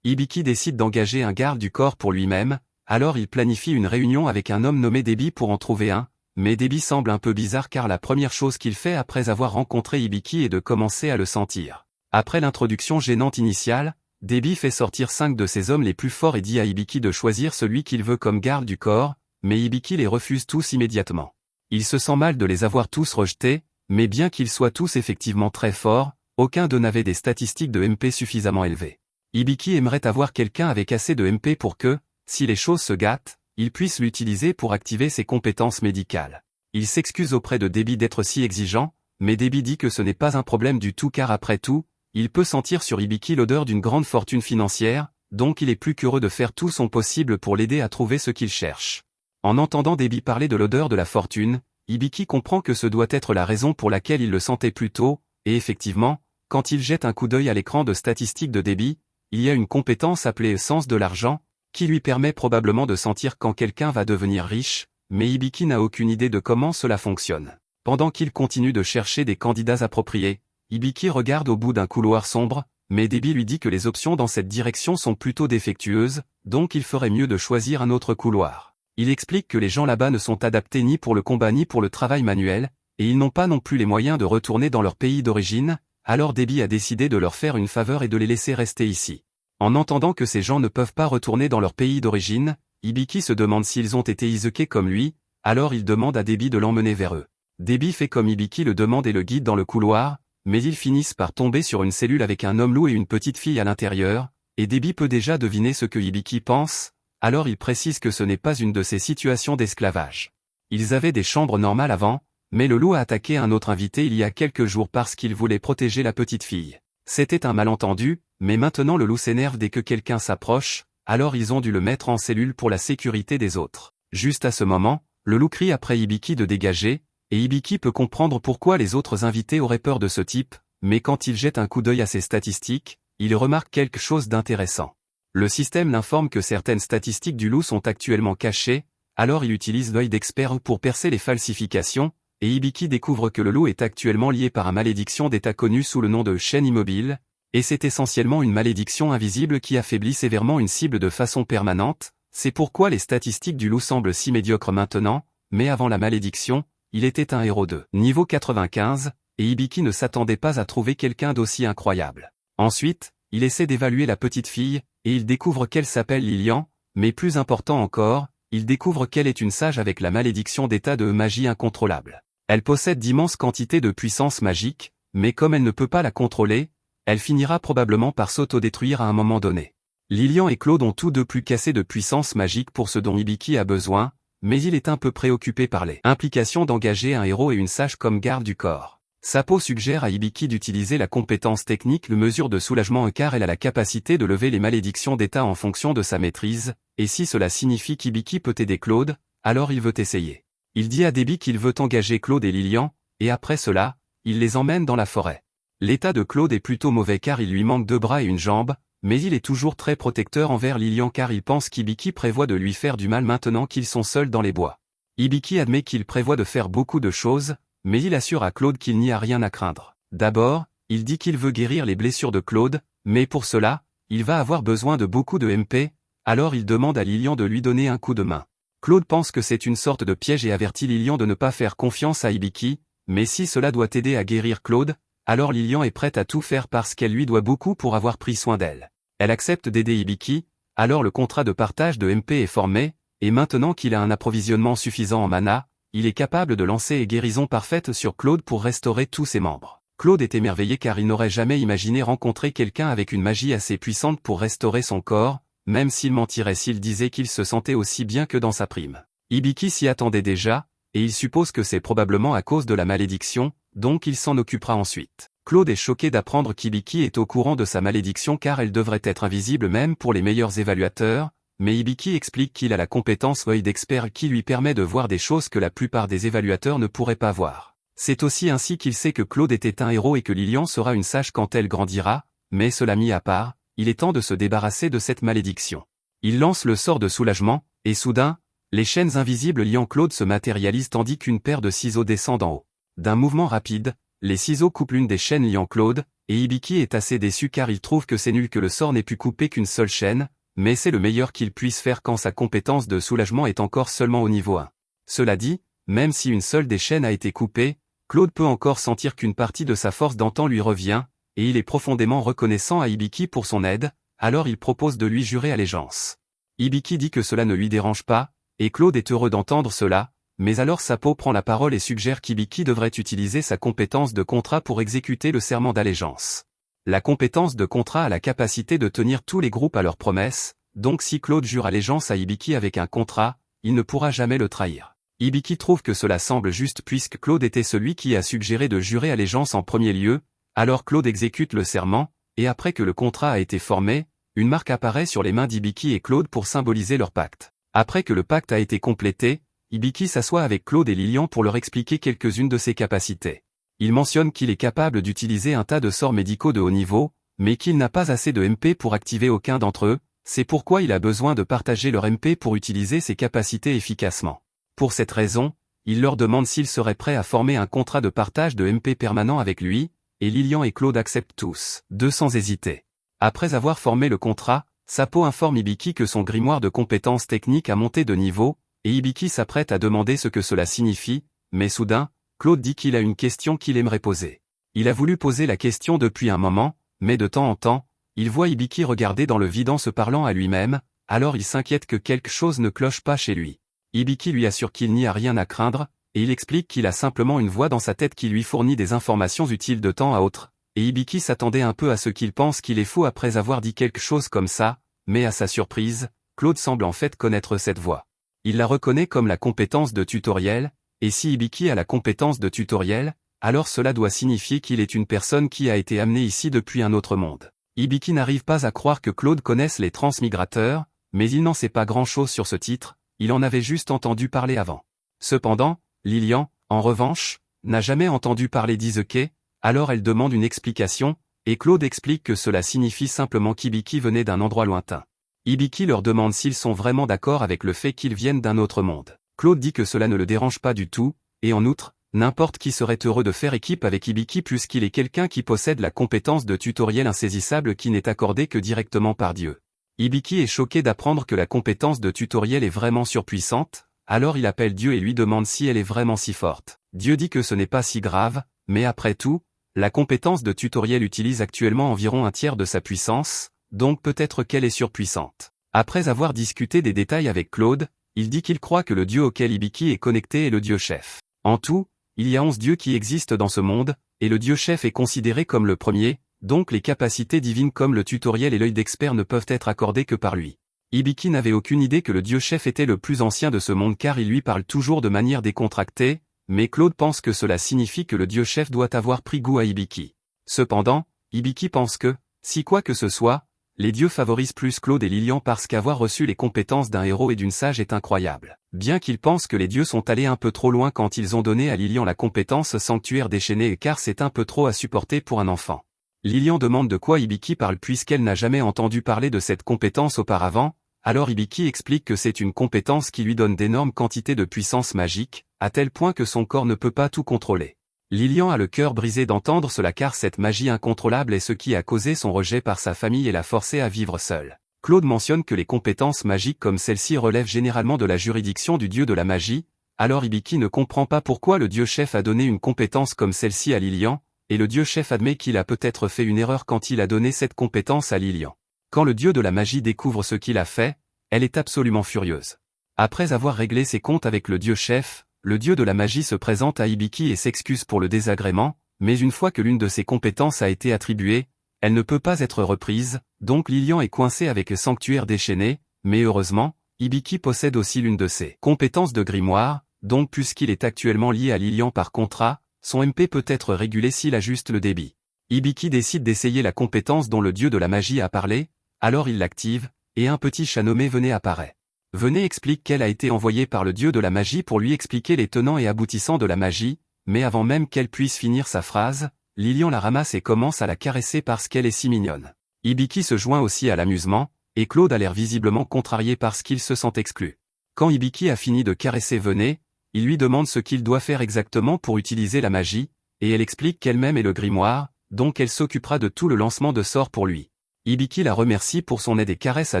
Hibiki décide d'engager un garde du corps pour lui-même, alors il planifie une réunion avec un homme nommé Debi pour en trouver un, mais Debi semble un peu bizarre car la première chose qu'il fait après avoir rencontré Hibiki est de commencer à le sentir. Après l'introduction gênante initiale, Debi fait sortir 5 de ses hommes les plus forts et dit à Hibiki de choisir celui qu'il veut comme garde du corps, mais Hibiki les refuse tous immédiatement. Il se sent mal de les avoir tous rejetés, mais bien qu'ils soient tous effectivement très forts, aucun d'eux n'avait des statistiques de MP suffisamment élevées. Hibiki aimerait avoir quelqu'un avec assez de MP pour que, si les choses se gâtent, il puisse l'utiliser pour activer ses compétences médicales. Il s'excuse auprès de Debbie d'être si exigeant, mais Debbie dit que ce n'est pas un problème du tout car après tout, il peut sentir sur Hibiki l'odeur d'une grande fortune financière, donc il est plus qu'heureux de faire tout son possible pour l'aider à trouver ce qu'il cherche. En entendant Debbie parler de l'odeur de la fortune, Hibiki comprend que ce doit être la raison pour laquelle il le sentait plus tôt, et effectivement, quand il jette un coup d'œil à l'écran de statistiques de Debbie, il y a une compétence appelée sens de l'argent, qui lui permet probablement de sentir quand quelqu'un va devenir riche, mais Hibiki n'a aucune idée de comment cela fonctionne. Pendant qu'il continue de chercher des candidats appropriés, Hibiki regarde au bout d'un couloir sombre, mais Debbie lui dit que les options dans cette direction sont plutôt défectueuses, donc il ferait mieux de choisir un autre couloir. Il explique que les gens là-bas ne sont adaptés ni pour le combat ni pour le travail manuel, et ils n'ont pas non plus les moyens de retourner dans leur pays d'origine, alors Debbie a décidé de leur faire une faveur et de les laisser rester ici. En entendant que ces gens ne peuvent pas retourner dans leur pays d'origine, Hibiki se demande s'ils ont été isekai comme lui, alors il demande à Debbie de l'emmener vers eux. Debbie fait comme Hibiki le demande et le guide dans le couloir, mais ils finissent par tomber sur une cellule avec un homme loup et une petite fille à l'intérieur, et Debbie peut déjà deviner ce que Hibiki pense, alors il précise que ce n'est pas une de ces situations d'esclavage. Ils avaient des chambres normales avant, mais le loup a attaqué un autre invité il y a quelques jours parce qu'il voulait protéger la petite fille. C'était un malentendu, mais maintenant le loup s'énerve dès que quelqu'un s'approche, alors ils ont dû le mettre en cellule pour la sécurité des autres. Juste à ce moment, le loup crie après Hibiki de dégager, et Hibiki peut comprendre pourquoi les autres invités auraient peur de ce type, mais quand il jette un coup d'œil à ses statistiques, il remarque quelque chose d'intéressant. Le système l'informe que certaines statistiques du loup sont actuellement cachées, alors il utilise l'œil d'expert pour percer les falsifications, et Hibiki découvre que le loup est actuellement lié par une malédiction d'état connue sous le nom de chaîne immobile, et c'est essentiellement une malédiction invisible qui affaiblit sévèrement une cible de façon permanente, c'est pourquoi les statistiques du loup semblent si médiocres maintenant, mais avant la malédiction, il était un héros de niveau 95, et Hibiki ne s'attendait pas à trouver quelqu'un d'aussi incroyable. Ensuite, il essaie d'évaluer la petite fille, et il découvre qu'elle s'appelle Lilian, mais plus important encore, il découvre qu'elle est une sage avec la malédiction d'état de magie incontrôlable. Elle possède d'immenses quantités de puissance magique, mais comme elle ne peut pas la contrôler, elle finira probablement par s'autodétruire à un moment donné. Lilian et Claude ont tous deux plus qu'assez de puissance magique pour ce dont Hibiki a besoin, mais il est un peu préoccupé par les implications d'engager un héros et une sage comme garde du corps. Sapo suggère à Hibiki d'utiliser la compétence technique le mesure de soulagement car elle a la capacité de lever les malédictions d'état en fonction de sa maîtrise, et si cela signifie qu'Hibiki peut aider Claude, alors il veut essayer. Il dit à Debbie qu'il veut engager Claude et Lilian, et après cela, il les emmène dans la forêt. L'état de Claude est plutôt mauvais car il lui manque 2 bras et une jambe, mais il est toujours très protecteur envers Lilian car il pense qu'Hibiki prévoit de lui faire du mal maintenant qu'ils sont seuls dans les bois. Hibiki admet qu'il prévoit de faire beaucoup de choses, mais il assure à Claude qu'il n'y a rien à craindre. D'abord, il dit qu'il veut guérir les blessures de Claude, mais pour cela, il va avoir besoin de beaucoup de MP, alors il demande à Lilian de lui donner un coup de main. Claude pense que c'est une sorte de piège et avertit Lilian de ne pas faire confiance à Hibiki, mais si cela doit aider à guérir Claude, alors Lilian est prête à tout faire parce qu'elle lui doit beaucoup pour avoir pris soin d'elle. Elle accepte d'aider Hibiki, alors le contrat de partage de MP est formé, et maintenant qu'il a un approvisionnement suffisant en mana, il est capable de lancer une guérison parfaite sur Claude pour restaurer tous ses membres. Claude est émerveillé car il n'aurait jamais imaginé rencontrer quelqu'un avec une magie assez puissante pour restaurer son corps, même s'il mentirait s'il disait qu'il se sentait aussi bien que dans sa prime. Hibiki s'y attendait déjà, et il suppose que c'est probablement à cause de la malédiction, donc il s'en occupera ensuite. Claude est choqué d'apprendre qu'Hibiki est au courant de sa malédiction car elle devrait être invisible même pour les meilleurs évaluateurs, mais Hibiki explique qu'il a la compétence œil d'expert qui lui permet de voir des choses que la plupart des évaluateurs ne pourraient pas voir. C'est aussi ainsi qu'il sait que Claude était un héros et que Lilian sera une sage quand elle grandira, mais cela mis à part, il est temps de se débarrasser de cette malédiction. Il lance le sort de soulagement, et soudain, les chaînes invisibles liant Claude se matérialisent tandis qu'une paire de ciseaux descend d'en haut. D'un mouvement rapide, les ciseaux coupent l'une des chaînes liant Claude, et Hibiki est assez déçu car il trouve que c'est nul que le sort n'ait pu couper qu'une seule chaîne, mais c'est le meilleur qu'il puisse faire quand sa compétence de soulagement est encore seulement au niveau 1. Cela dit, même si une seule des chaînes a été coupée, Claude peut encore sentir qu'une partie de sa force d'antan lui revient, et il est profondément reconnaissant à Hibiki pour son aide, alors il propose de lui jurer allégeance. Hibiki dit que cela ne lui dérange pas, et Claude est heureux d'entendre cela, mais alors Sapo prend la parole et suggère qu'Hibiki devrait utiliser sa compétence de contrat pour exécuter le serment d'allégeance. La compétence de contrat a la capacité de tenir tous les groupes à leurs promesses, donc si Claude jure allégeance à Hibiki avec un contrat, il ne pourra jamais le trahir. Hibiki trouve que cela semble juste puisque Claude était celui qui a suggéré de jurer allégeance en premier lieu, alors Claude exécute le serment, et après que le contrat a été formé, une marque apparaît sur les mains d'Hibiki et Claude pour symboliser leur pacte. Après que le pacte a été complété, Hibiki s'assoit avec Claude et Lilian pour leur expliquer quelques-unes de ses capacités. Il mentionne qu'il est capable d'utiliser un tas de sorts médicaux de haut niveau, mais qu'il n'a pas assez de MP pour activer aucun d'entre eux, c'est pourquoi il a besoin de partager leur MP pour utiliser ses capacités efficacement. Pour cette raison, il leur demande s'ils seraient prêts à former un contrat de partage de MP permanent avec lui, et Lilian et Claude acceptent tous, sans hésiter. Après avoir formé le contrat, Sapo informe Hibiki que son grimoire de compétences techniques a monté de niveau, et Hibiki s'apprête à demander ce que cela signifie, mais soudain, Claude dit qu'il a une question qu'il aimerait poser. Il a voulu poser la question depuis un moment, mais de temps en temps, il voit Hibiki regarder dans le vide en se parlant à lui-même, alors il s'inquiète que quelque chose ne cloche pas chez lui. Hibiki lui assure qu'il n'y a rien à craindre, et il explique qu'il a simplement une voix dans sa tête qui lui fournit des informations utiles de temps à autre, et Hibiki s'attendait un peu à ce qu'il pense qu'il est faux après avoir dit quelque chose comme ça, mais à sa surprise, Claude semble en fait connaître cette voix. Il la reconnaît comme la compétence de tutoriel, et si Hibiki a la compétence de tutoriel, alors cela doit signifier qu'il est une personne qui a été amenée ici depuis un autre monde. Hibiki n'arrive pas à croire que Claude connaisse les transmigrateurs, mais il n'en sait pas grand-chose sur ce titre, il en avait juste entendu parler avant. Cependant, Lilian, en revanche, n'a jamais entendu parler d'Izeke, alors elle demande une explication, et Claude explique que cela signifie simplement qu'Hibiki venait d'un endroit lointain. Hibiki leur demande s'ils sont vraiment d'accord avec le fait qu'ils viennent d'un autre monde. Claude dit que cela ne le dérange pas du tout, et en outre, n'importe qui serait heureux de faire équipe avec Hibiki puisqu'il est quelqu'un qui possède la compétence de tutoriel insaisissable qui n'est accordée que directement par Dieu. Hibiki est choqué d'apprendre que la compétence de tutoriel est vraiment surpuissante, alors il appelle Dieu et lui demande si elle est vraiment si forte. Dieu dit que ce n'est pas si grave, mais après tout, la compétence de tutoriel utilise actuellement environ un tiers de sa puissance, donc peut-être qu'elle est surpuissante. Après avoir discuté des détails avec Claude, il dit qu'il croit que le dieu auquel Hibiki est connecté est le dieu chef. En tout, il y a 11 dieux qui existent dans ce monde, et le dieu chef est considéré comme le premier, donc les capacités divines comme le tutoriel et l'œil d'expert ne peuvent être accordées que par lui. Hibiki n'avait aucune idée que le dieu chef était le plus ancien de ce monde car il lui parle toujours de manière décontractée, mais Claude pense que cela signifie que le dieu chef doit avoir pris goût à Hibiki. Cependant, Hibiki pense que, si quoi que ce soit, les dieux favorisent plus Claude et Lilian parce qu'avoir reçu les compétences d'un héros et d'une sage est incroyable. Bien qu'il pense que les dieux sont allés un peu trop loin quand ils ont donné à Lilian la compétence sanctuaire déchaînée car c'est un peu trop à supporter pour un enfant. Lilian demande de quoi Hibiki parle puisqu'elle n'a jamais entendu parler de cette compétence auparavant, alors Hibiki explique que c'est une compétence qui lui donne d'énormes quantités de puissance magique, à tel point que son corps ne peut pas tout contrôler. Lilian a le cœur brisé d'entendre cela car cette magie incontrôlable est ce qui a causé son rejet par sa famille et l'a forcé à vivre seul. Claude mentionne que les compétences magiques comme celle-ci relèvent généralement de la juridiction du dieu de la magie, alors Hibiki ne comprend pas pourquoi le dieu chef a donné une compétence comme celle-ci à Lilian, et le dieu chef admet qu'il a peut-être fait une erreur quand il a donné cette compétence à Lilian. Quand le dieu de la magie découvre ce qu'il a fait, elle est absolument furieuse. Après avoir réglé ses comptes avec le dieu chef, le dieu de la magie se présente à Hibiki et s'excuse pour le désagrément, mais une fois que l'une de ses compétences a été attribuée, elle ne peut pas être reprise, donc Lilian est coincé avec le sanctuaire déchaîné, mais heureusement, Hibiki possède aussi l'une de ses compétences de grimoire, donc puisqu'il est actuellement lié à Lilian par contrat, son MP peut être régulé s'il ajuste le débit. Hibiki décide d'essayer la compétence dont le dieu de la magie a parlé, alors il l'active, et un petit chat nommé Venez apparaît. Venez explique qu'elle a été envoyée par le dieu de la magie pour lui expliquer les tenants et aboutissants de la magie, mais avant même qu'elle puisse finir sa phrase, Lilian la ramasse et commence à la caresser parce qu'elle est si mignonne. Hibiki se joint aussi à l'amusement, et Claude a l'air visiblement contrarié parce qu'il se sent exclu. Quand Hibiki a fini de caresser Venez, il lui demande ce qu'il doit faire exactement pour utiliser la magie, et elle explique qu'elle-même est le grimoire, donc elle s'occupera de tout le lancement de sorts pour lui. Hibiki la remercie pour son aide et caresse à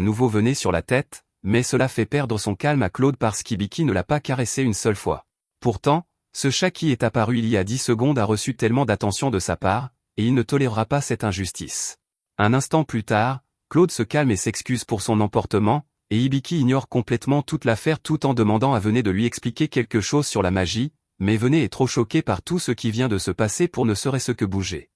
nouveau Venez sur la tête, mais cela fait perdre son calme à Claude parce qu'Hibiki ne l'a pas caressé une seule fois. Pourtant, ce chat qui est apparu il y a 10 secondes a reçu tellement d'attention de sa part, et il ne tolérera pas cette injustice. Un instant plus tard, Claude se calme et s'excuse pour son emportement, et Hibiki ignore complètement toute l'affaire tout en demandant à Venez de lui expliquer quelque chose sur la magie, mais Venez est trop choqué par tout ce qui vient de se passer pour ne serait-ce que bouger.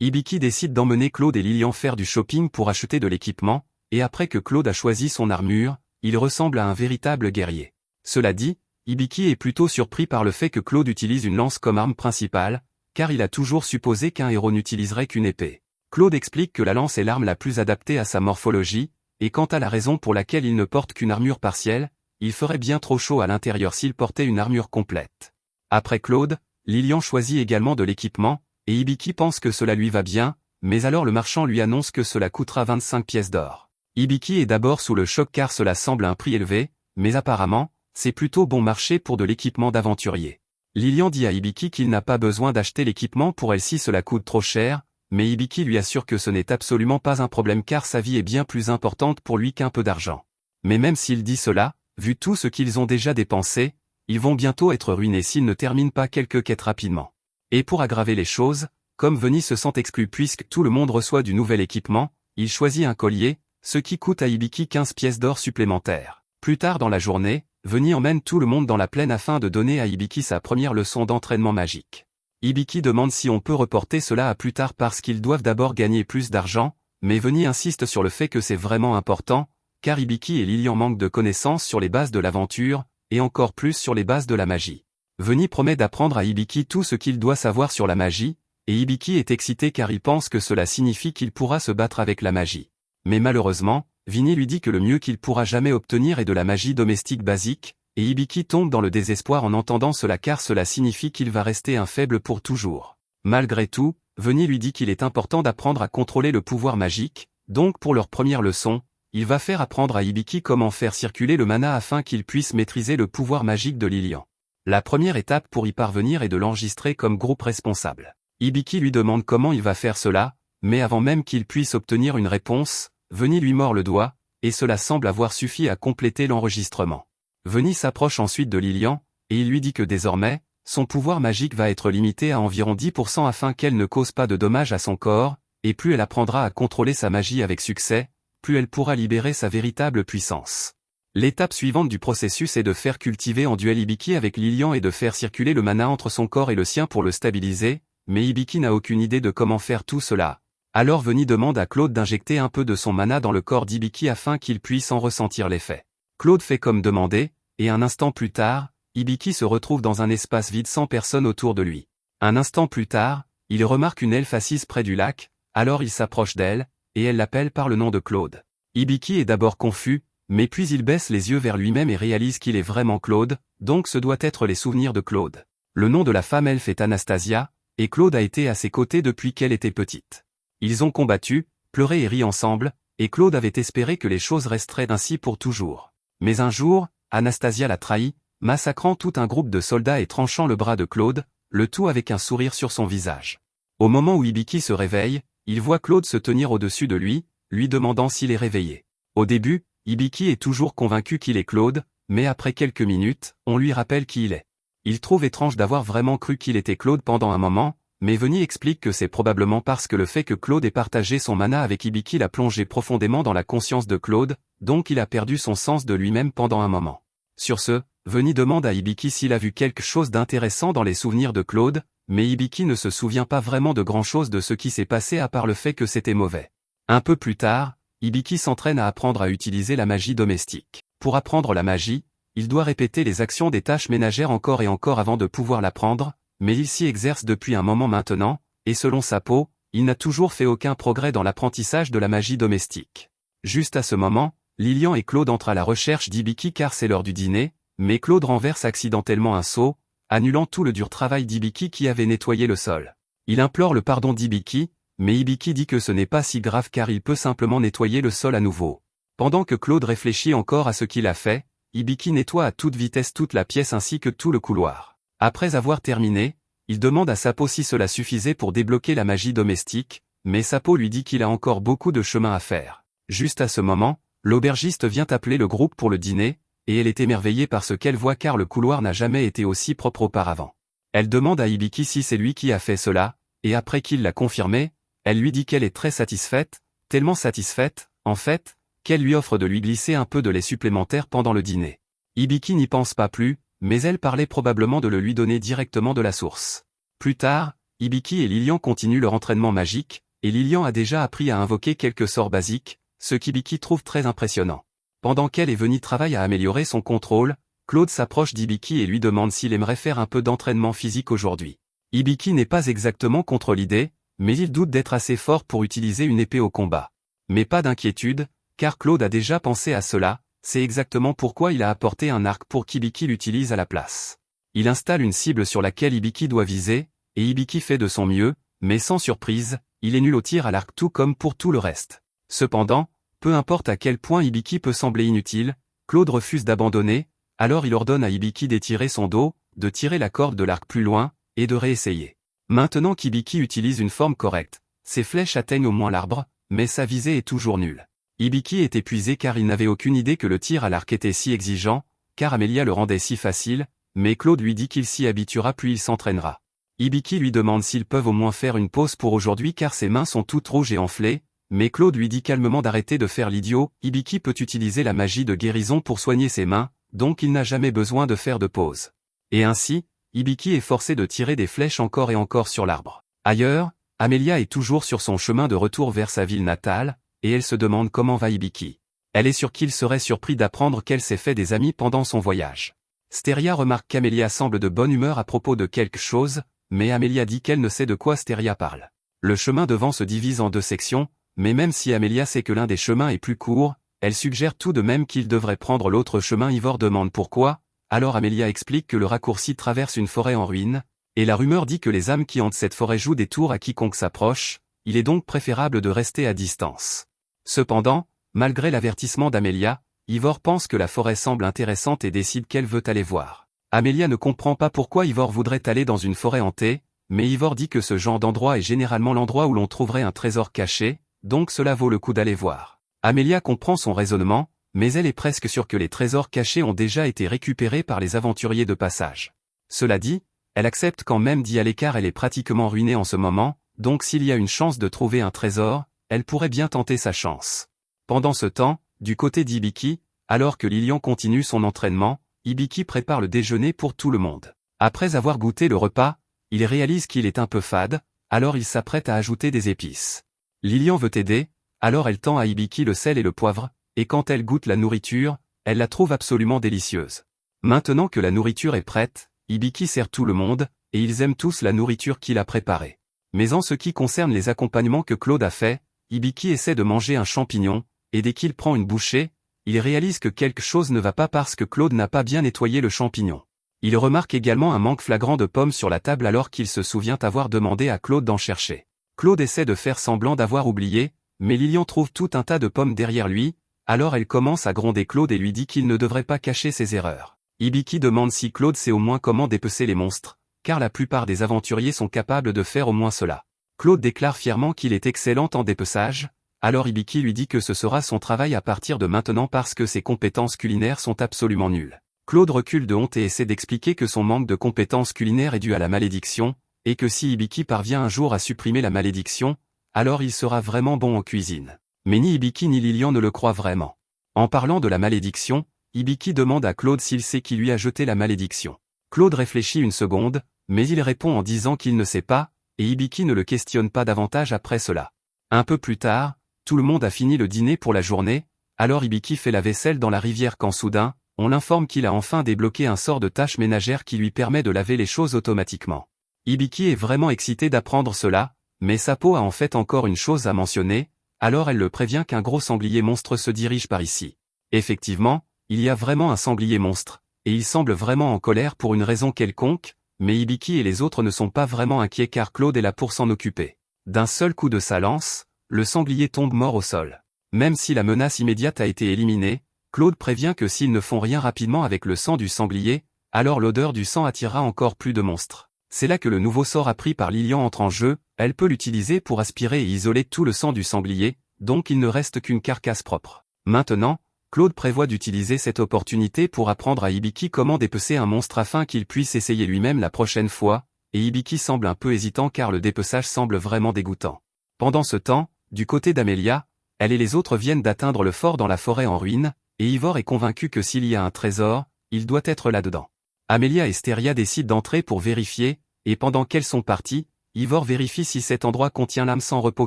Hibiki décide d'emmener Claude et Lilian faire du shopping pour acheter de l'équipement, et après que Claude a choisi son armure, il ressemble à un véritable guerrier. Cela dit, Hibiki est plutôt surpris par le fait que Claude utilise une lance comme arme principale, car il a toujours supposé qu'un héros n'utiliserait qu'une épée. Claude explique que la lance est l'arme la plus adaptée à sa morphologie, et quant à la raison pour laquelle il ne porte qu'une armure partielle, il ferait bien trop chaud à l'intérieur s'il portait une armure complète. Après Claude, Lilian choisit également de l'équipement, et Hibiki pense que cela lui va bien, mais alors le marchand lui annonce que cela coûtera 25 pièces d'or. Hibiki est d'abord sous le choc car cela semble un prix élevé, mais apparemment, c'est plutôt bon marché pour de l'équipement d'aventurier. Lilian dit à Hibiki qu'il n'a pas besoin d'acheter l'équipement pour elle si cela coûte trop cher, mais Hibiki lui assure que ce n'est absolument pas un problème car sa vie est bien plus importante pour lui qu'un peu d'argent. Mais même s'il dit cela, vu tout ce qu'ils ont déjà dépensé, ils vont bientôt être ruinés s'ils ne terminent pas quelques quêtes rapidement. Et pour aggraver les choses, comme Veni se sent exclu puisque tout le monde reçoit du nouvel équipement, il choisit un collier, ce qui coûte à Hibiki 15 pièces d'or supplémentaires. Plus tard dans la journée, Veni emmène tout le monde dans la plaine afin de donner à Hibiki sa première leçon d'entraînement magique. Hibiki demande si on peut reporter cela à plus tard parce qu'ils doivent d'abord gagner plus d'argent, mais Veni insiste sur le fait que c'est vraiment important, car Hibiki et Lilian manquent de connaissances sur les bases de l'aventure, et encore plus sur les bases de la magie. Veni promet d'apprendre à Hibiki tout ce qu'il doit savoir sur la magie, et Hibiki est excité car il pense que cela signifie qu'il pourra se battre avec la magie. Mais malheureusement, Vini lui dit que le mieux qu'il pourra jamais obtenir est de la magie domestique basique, et Hibiki tombe dans le désespoir en entendant cela car cela signifie qu'il va rester un faible pour toujours. Malgré tout, Veni lui dit qu'il est important d'apprendre à contrôler le pouvoir magique, donc pour leur première leçon, il va faire apprendre à Hibiki comment faire circuler le mana afin qu'il puisse maîtriser le pouvoir magique de Lilian. La première étape pour y parvenir est de l'enregistrer comme groupe responsable. Hibiki lui demande comment il va faire cela, mais avant même qu'il puisse obtenir une réponse, Veni lui mord le doigt, et cela semble avoir suffi à compléter l'enregistrement. Veni s'approche ensuite de Lilian, et il lui dit que désormais, son pouvoir magique va être limité à environ 10% afin qu'elle ne cause pas de dommages à son corps, et plus elle apprendra à contrôler sa magie avec succès, plus elle pourra libérer sa véritable puissance. L'étape suivante du processus est de faire cultiver en duel Hibiki avec Lilian et de faire circuler le mana entre son corps et le sien pour le stabiliser, mais Hibiki n'a aucune idée de comment faire tout cela. Alors Veni demande à Claude d'injecter un peu de son mana dans le corps d'Hibiki afin qu'il puisse en ressentir l'effet. Claude fait comme demandé, et un instant plus tard, Hibiki se retrouve dans un espace vide sans personne autour de lui. Un instant plus tard, il remarque une elfe assise près du lac, alors il s'approche d'elle, et elle l'appelle par le nom de Claude. Hibiki est d'abord confus, mais puis il baisse les yeux vers lui-même et réalise qu'il est vraiment Claude, donc ce doit être les souvenirs de Claude. Le nom de la femme elfe est Anastasia, et Claude a été à ses côtés depuis qu'elle était petite. Ils ont combattu, pleuré et ri ensemble, et Claude avait espéré que les choses resteraient ainsi pour toujours. Mais un jour, Anastasia l'a trahi, massacrant tout un groupe de soldats et tranchant le bras de Claude, le tout avec un sourire sur son visage. Au moment où Hibiki se réveille, il voit Claude se tenir au-dessus de lui demandant s'il est réveillé. Au début, Hibiki est toujours convaincu qu'il est Claude, mais après quelques minutes, on lui rappelle qui il est. Il trouve étrange d'avoir vraiment cru qu'il était Claude pendant un moment, mais Veni explique que c'est probablement parce que le fait que Claude ait partagé son mana avec Hibiki l'a plongé profondément dans la conscience de Claude, donc il a perdu son sens de lui-même pendant un moment. Sur ce, Veni demande à Hibiki s'il a vu quelque chose d'intéressant dans les souvenirs de Claude, mais Hibiki ne se souvient pas vraiment de grand-chose de ce qui s'est passé à part le fait que c'était mauvais. Un peu plus tard, Hibiki s'entraîne à apprendre à utiliser la magie domestique. Pour apprendre la magie, il doit répéter les actions des tâches ménagères encore et encore avant de pouvoir l'apprendre, mais il s'y exerce depuis un moment maintenant, et selon sa peau, il n'a toujours fait aucun progrès dans l'apprentissage de la magie domestique. Juste à ce moment, Lilian et Claude entrent à la recherche d'Hibiki car c'est l'heure du dîner, mais Claude renverse accidentellement un seau, annulant tout le dur travail d'Hibiki qui avait nettoyé le sol. Il implore le pardon d'Hibiki, mais Hibiki dit que ce n'est pas si grave car il peut simplement nettoyer le sol à nouveau. Pendant que Claude réfléchit encore à ce qu'il a fait, Hibiki nettoie à toute vitesse toute la pièce ainsi que tout le couloir. Après avoir terminé, il demande à Sapo si cela suffisait pour débloquer la magie domestique, mais Sapo lui dit qu'il a encore beaucoup de chemin à faire. Juste à ce moment, l'aubergiste vient appeler le groupe pour le dîner, et elle est émerveillée par ce qu'elle voit car le couloir n'a jamais été aussi propre auparavant. Elle demande à Hibiki si c'est lui qui a fait cela, et après qu'il l'a confirmé, elle lui dit qu'elle est très satisfaite, tellement satisfaite, en fait, qu'elle lui offre de lui glisser un peu de lait supplémentaire pendant le dîner. Hibiki n'y pense pas plus, mais elle parlait probablement de le lui donner directement de la source. Plus tard, Hibiki et Lilian continuent leur entraînement magique, et Lilian a déjà appris à invoquer quelques sorts basiques, ce qu'Hibiki trouve très impressionnant. Pendant qu'elle et Veni travaillent à améliorer son contrôle, Claude s'approche d'Hibiki et lui demande s'il aimerait faire un peu d'entraînement physique aujourd'hui. Hibiki n'est pas exactement contre l'idée, mais il doute d'être assez fort pour utiliser une épée au combat. Mais pas d'inquiétude, car Claude a déjà pensé à cela, c'est exactement pourquoi il a apporté un arc pour qu'Hibiki l'utilise à la place. Il installe une cible sur laquelle Hibiki doit viser, et Hibiki fait de son mieux, mais sans surprise, il est nul au tir à l'arc tout comme pour tout le reste. Cependant, peu importe à quel point Hibiki peut sembler inutile, Claude refuse d'abandonner, alors il ordonne à Hibiki d'étirer son dos, de tirer la corde de l'arc plus loin, et de réessayer. Maintenant qu'Hibiki utilise une forme correcte, ses flèches atteignent au moins l'arbre, mais sa visée est toujours nulle. Hibiki est épuisé car il n'avait aucune idée que le tir à l'arc était si exigeant, car Amelia le rendait si facile, mais Claude lui dit qu'il s'y habituera puis il s'entraînera. Hibiki lui demande s'ils peuvent au moins faire une pause pour aujourd'hui car ses mains sont toutes rouges et enflées, mais Claude lui dit calmement d'arrêter de faire l'idiot. Hibiki peut utiliser la magie de guérison pour soigner ses mains, donc il n'a jamais besoin de faire de pause. Et ainsi, Hibiki est forcé de tirer des flèches encore et encore sur l'arbre. Ailleurs, Amelia est toujours sur son chemin de retour vers sa ville natale, et elle se demande comment va Hibiki. Elle est sûre qu'il serait surpris d'apprendre qu'elle s'est fait des amis pendant son voyage. Steria remarque qu'Amelia semble de bonne humeur à propos de quelque chose, mais Amelia dit qu'elle ne sait de quoi Steria parle. Le chemin devant se divise en deux sections, mais même si Amelia sait que l'un des chemins est plus court, elle suggère tout de même qu'il devrait prendre l'autre chemin. Ivor demande pourquoi, alors Amelia explique que le raccourci traverse une forêt en ruine, et la rumeur dit que les âmes qui hantent cette forêt jouent des tours à quiconque s'approche, il est donc préférable de rester à distance. Cependant, malgré l'avertissement d'Amelia, Ivor pense que la forêt semble intéressante et décide qu'elle veut aller voir. Amelia ne comprend pas pourquoi Ivor voudrait aller dans une forêt hantée, mais Ivor dit que ce genre d'endroit est généralement l'endroit où l'on trouverait un trésor caché, donc cela vaut le coup d'aller voir. Amelia comprend son raisonnement, mais elle est presque sûre que les trésors cachés ont déjà été récupérés par les aventuriers de passage. Cela dit, elle accepte quand même d'y aller car elle est pratiquement ruinée en ce moment, donc s'il y a une chance de trouver un trésor, elle pourrait bien tenter sa chance. Pendant ce temps, du côté d'Hibiki, alors que Lilian continue son entraînement, Hibiki prépare le déjeuner pour tout le monde. Après avoir goûté le repas, il réalise qu'il est un peu fade, alors il s'apprête à ajouter des épices. Lilian veut aider, alors elle tend à Hibiki le sel et le poivre, et quand elle goûte la nourriture, elle la trouve absolument délicieuse. Maintenant que la nourriture est prête, Hibiki sert tout le monde, et ils aiment tous la nourriture qu'il a préparée. Mais en ce qui concerne les accompagnements que Claude a fait, Hibiki essaie de manger un champignon, et dès qu'il prend une bouchée, il réalise que quelque chose ne va pas parce que Claude n'a pas bien nettoyé le champignon. Il remarque également un manque flagrant de pommes sur la table alors qu'il se souvient avoir demandé à Claude d'en chercher. Claude essaie de faire semblant d'avoir oublié, mais Lilian trouve tout un tas de pommes derrière lui, alors elle commence à gronder Claude et lui dit qu'il ne devrait pas cacher ses erreurs. Hibiki demande si Claude sait au moins comment dépecer les monstres, car la plupart des aventuriers sont capables de faire au moins cela. Claude déclare fièrement qu'il est excellent en dépeçage, alors Hibiki lui dit que ce sera son travail à partir de maintenant parce que ses compétences culinaires sont absolument nulles. Claude recule de honte et essaie d'expliquer que son manque de compétences culinaires est dû à la malédiction, et que si Hibiki parvient un jour à supprimer la malédiction, alors il sera vraiment bon en cuisine. Mais ni Hibiki ni Lilian ne le croient vraiment. En parlant de la malédiction, Hibiki demande à Claude s'il sait qui lui a jeté la malédiction. Claude réfléchit une seconde, mais il répond en disant qu'il ne sait pas, et Hibiki ne le questionne pas davantage après cela. Un peu plus tard, tout le monde a fini le dîner pour la journée, alors Hibiki fait la vaisselle dans la rivière quand soudain, on l'informe qu'il a enfin débloqué un sort de tâche ménagère qui lui permet de laver les choses automatiquement. Hibiki est vraiment excité d'apprendre cela, mais Sapo a en fait encore une chose à mentionner, alors elle le prévient qu'un gros sanglier monstre se dirige par ici. Effectivement, il y a vraiment un sanglier monstre, et il semble vraiment en colère pour une raison quelconque, mais Hibiki et les autres ne sont pas vraiment inquiets car Claude est là pour s'en occuper. D'un seul coup de sa lance, le sanglier tombe mort au sol. Même si la menace immédiate a été éliminée, Claude prévient que s'ils ne font rien rapidement avec le sang du sanglier, alors l'odeur du sang attirera encore plus de monstres. C'est là que le nouveau sort appris par Lilian entre en jeu, elle peut l'utiliser pour aspirer et isoler tout le sang du sanglier, donc il ne reste qu'une carcasse propre. Maintenant, Claude prévoit d'utiliser cette opportunité pour apprendre à Hibiki comment dépecer un monstre afin qu'il puisse essayer lui-même la prochaine fois, et Hibiki semble un peu hésitant car le dépeçage semble vraiment dégoûtant. Pendant ce temps, du côté d'Amelia, elle et les autres viennent d'atteindre le fort dans la forêt en ruine, et Ivor est convaincu que s'il y a un trésor, il doit être là-dedans. Amelia et Steria décident d'entrer pour vérifier, et pendant qu'elles sont parties, Ivor vérifie si cet endroit contient l'âme sans repos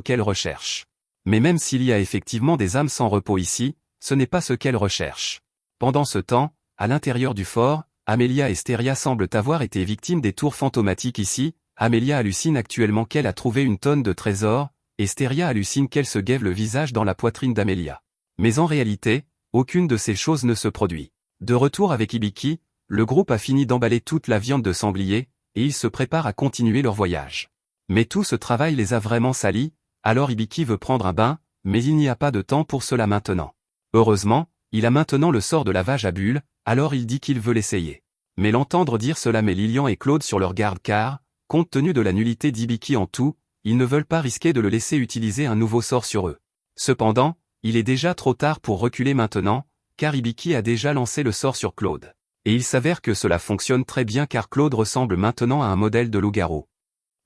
qu'elle recherche. Mais même s'il y a effectivement des âmes sans repos ici, ce n'est pas ce qu'elle recherche. Pendant ce temps, à l'intérieur du fort, Amelia et Steria semblent avoir été victimes des tours fantomatiques ici. Amelia hallucine actuellement qu'elle a trouvé une tonne de trésors, et Steria hallucine qu'elle se guève le visage dans la poitrine d'Amelia. Mais en réalité, aucune de ces choses ne se produit. De retour avec Hibiki, le groupe a fini d'emballer toute la viande de sanglier, et ils se préparent à continuer leur voyage. Mais tout ce travail les a vraiment salis, alors Hibiki veut prendre un bain, mais il n'y a pas de temps pour cela maintenant. Heureusement, il a maintenant le sort de lavage à bulles, alors il dit qu'il veut l'essayer. Mais l'entendre dire cela met Lilian et Claude sur leur garde car, compte tenu de la nullité d'Hibiki en tout, ils ne veulent pas risquer de le laisser utiliser un nouveau sort sur eux. Cependant, il est déjà trop tard pour reculer maintenant, car Hibiki a déjà lancé le sort sur Claude. Et il s'avère que cela fonctionne très bien car Claude ressemble maintenant à un modèle de loup-garou.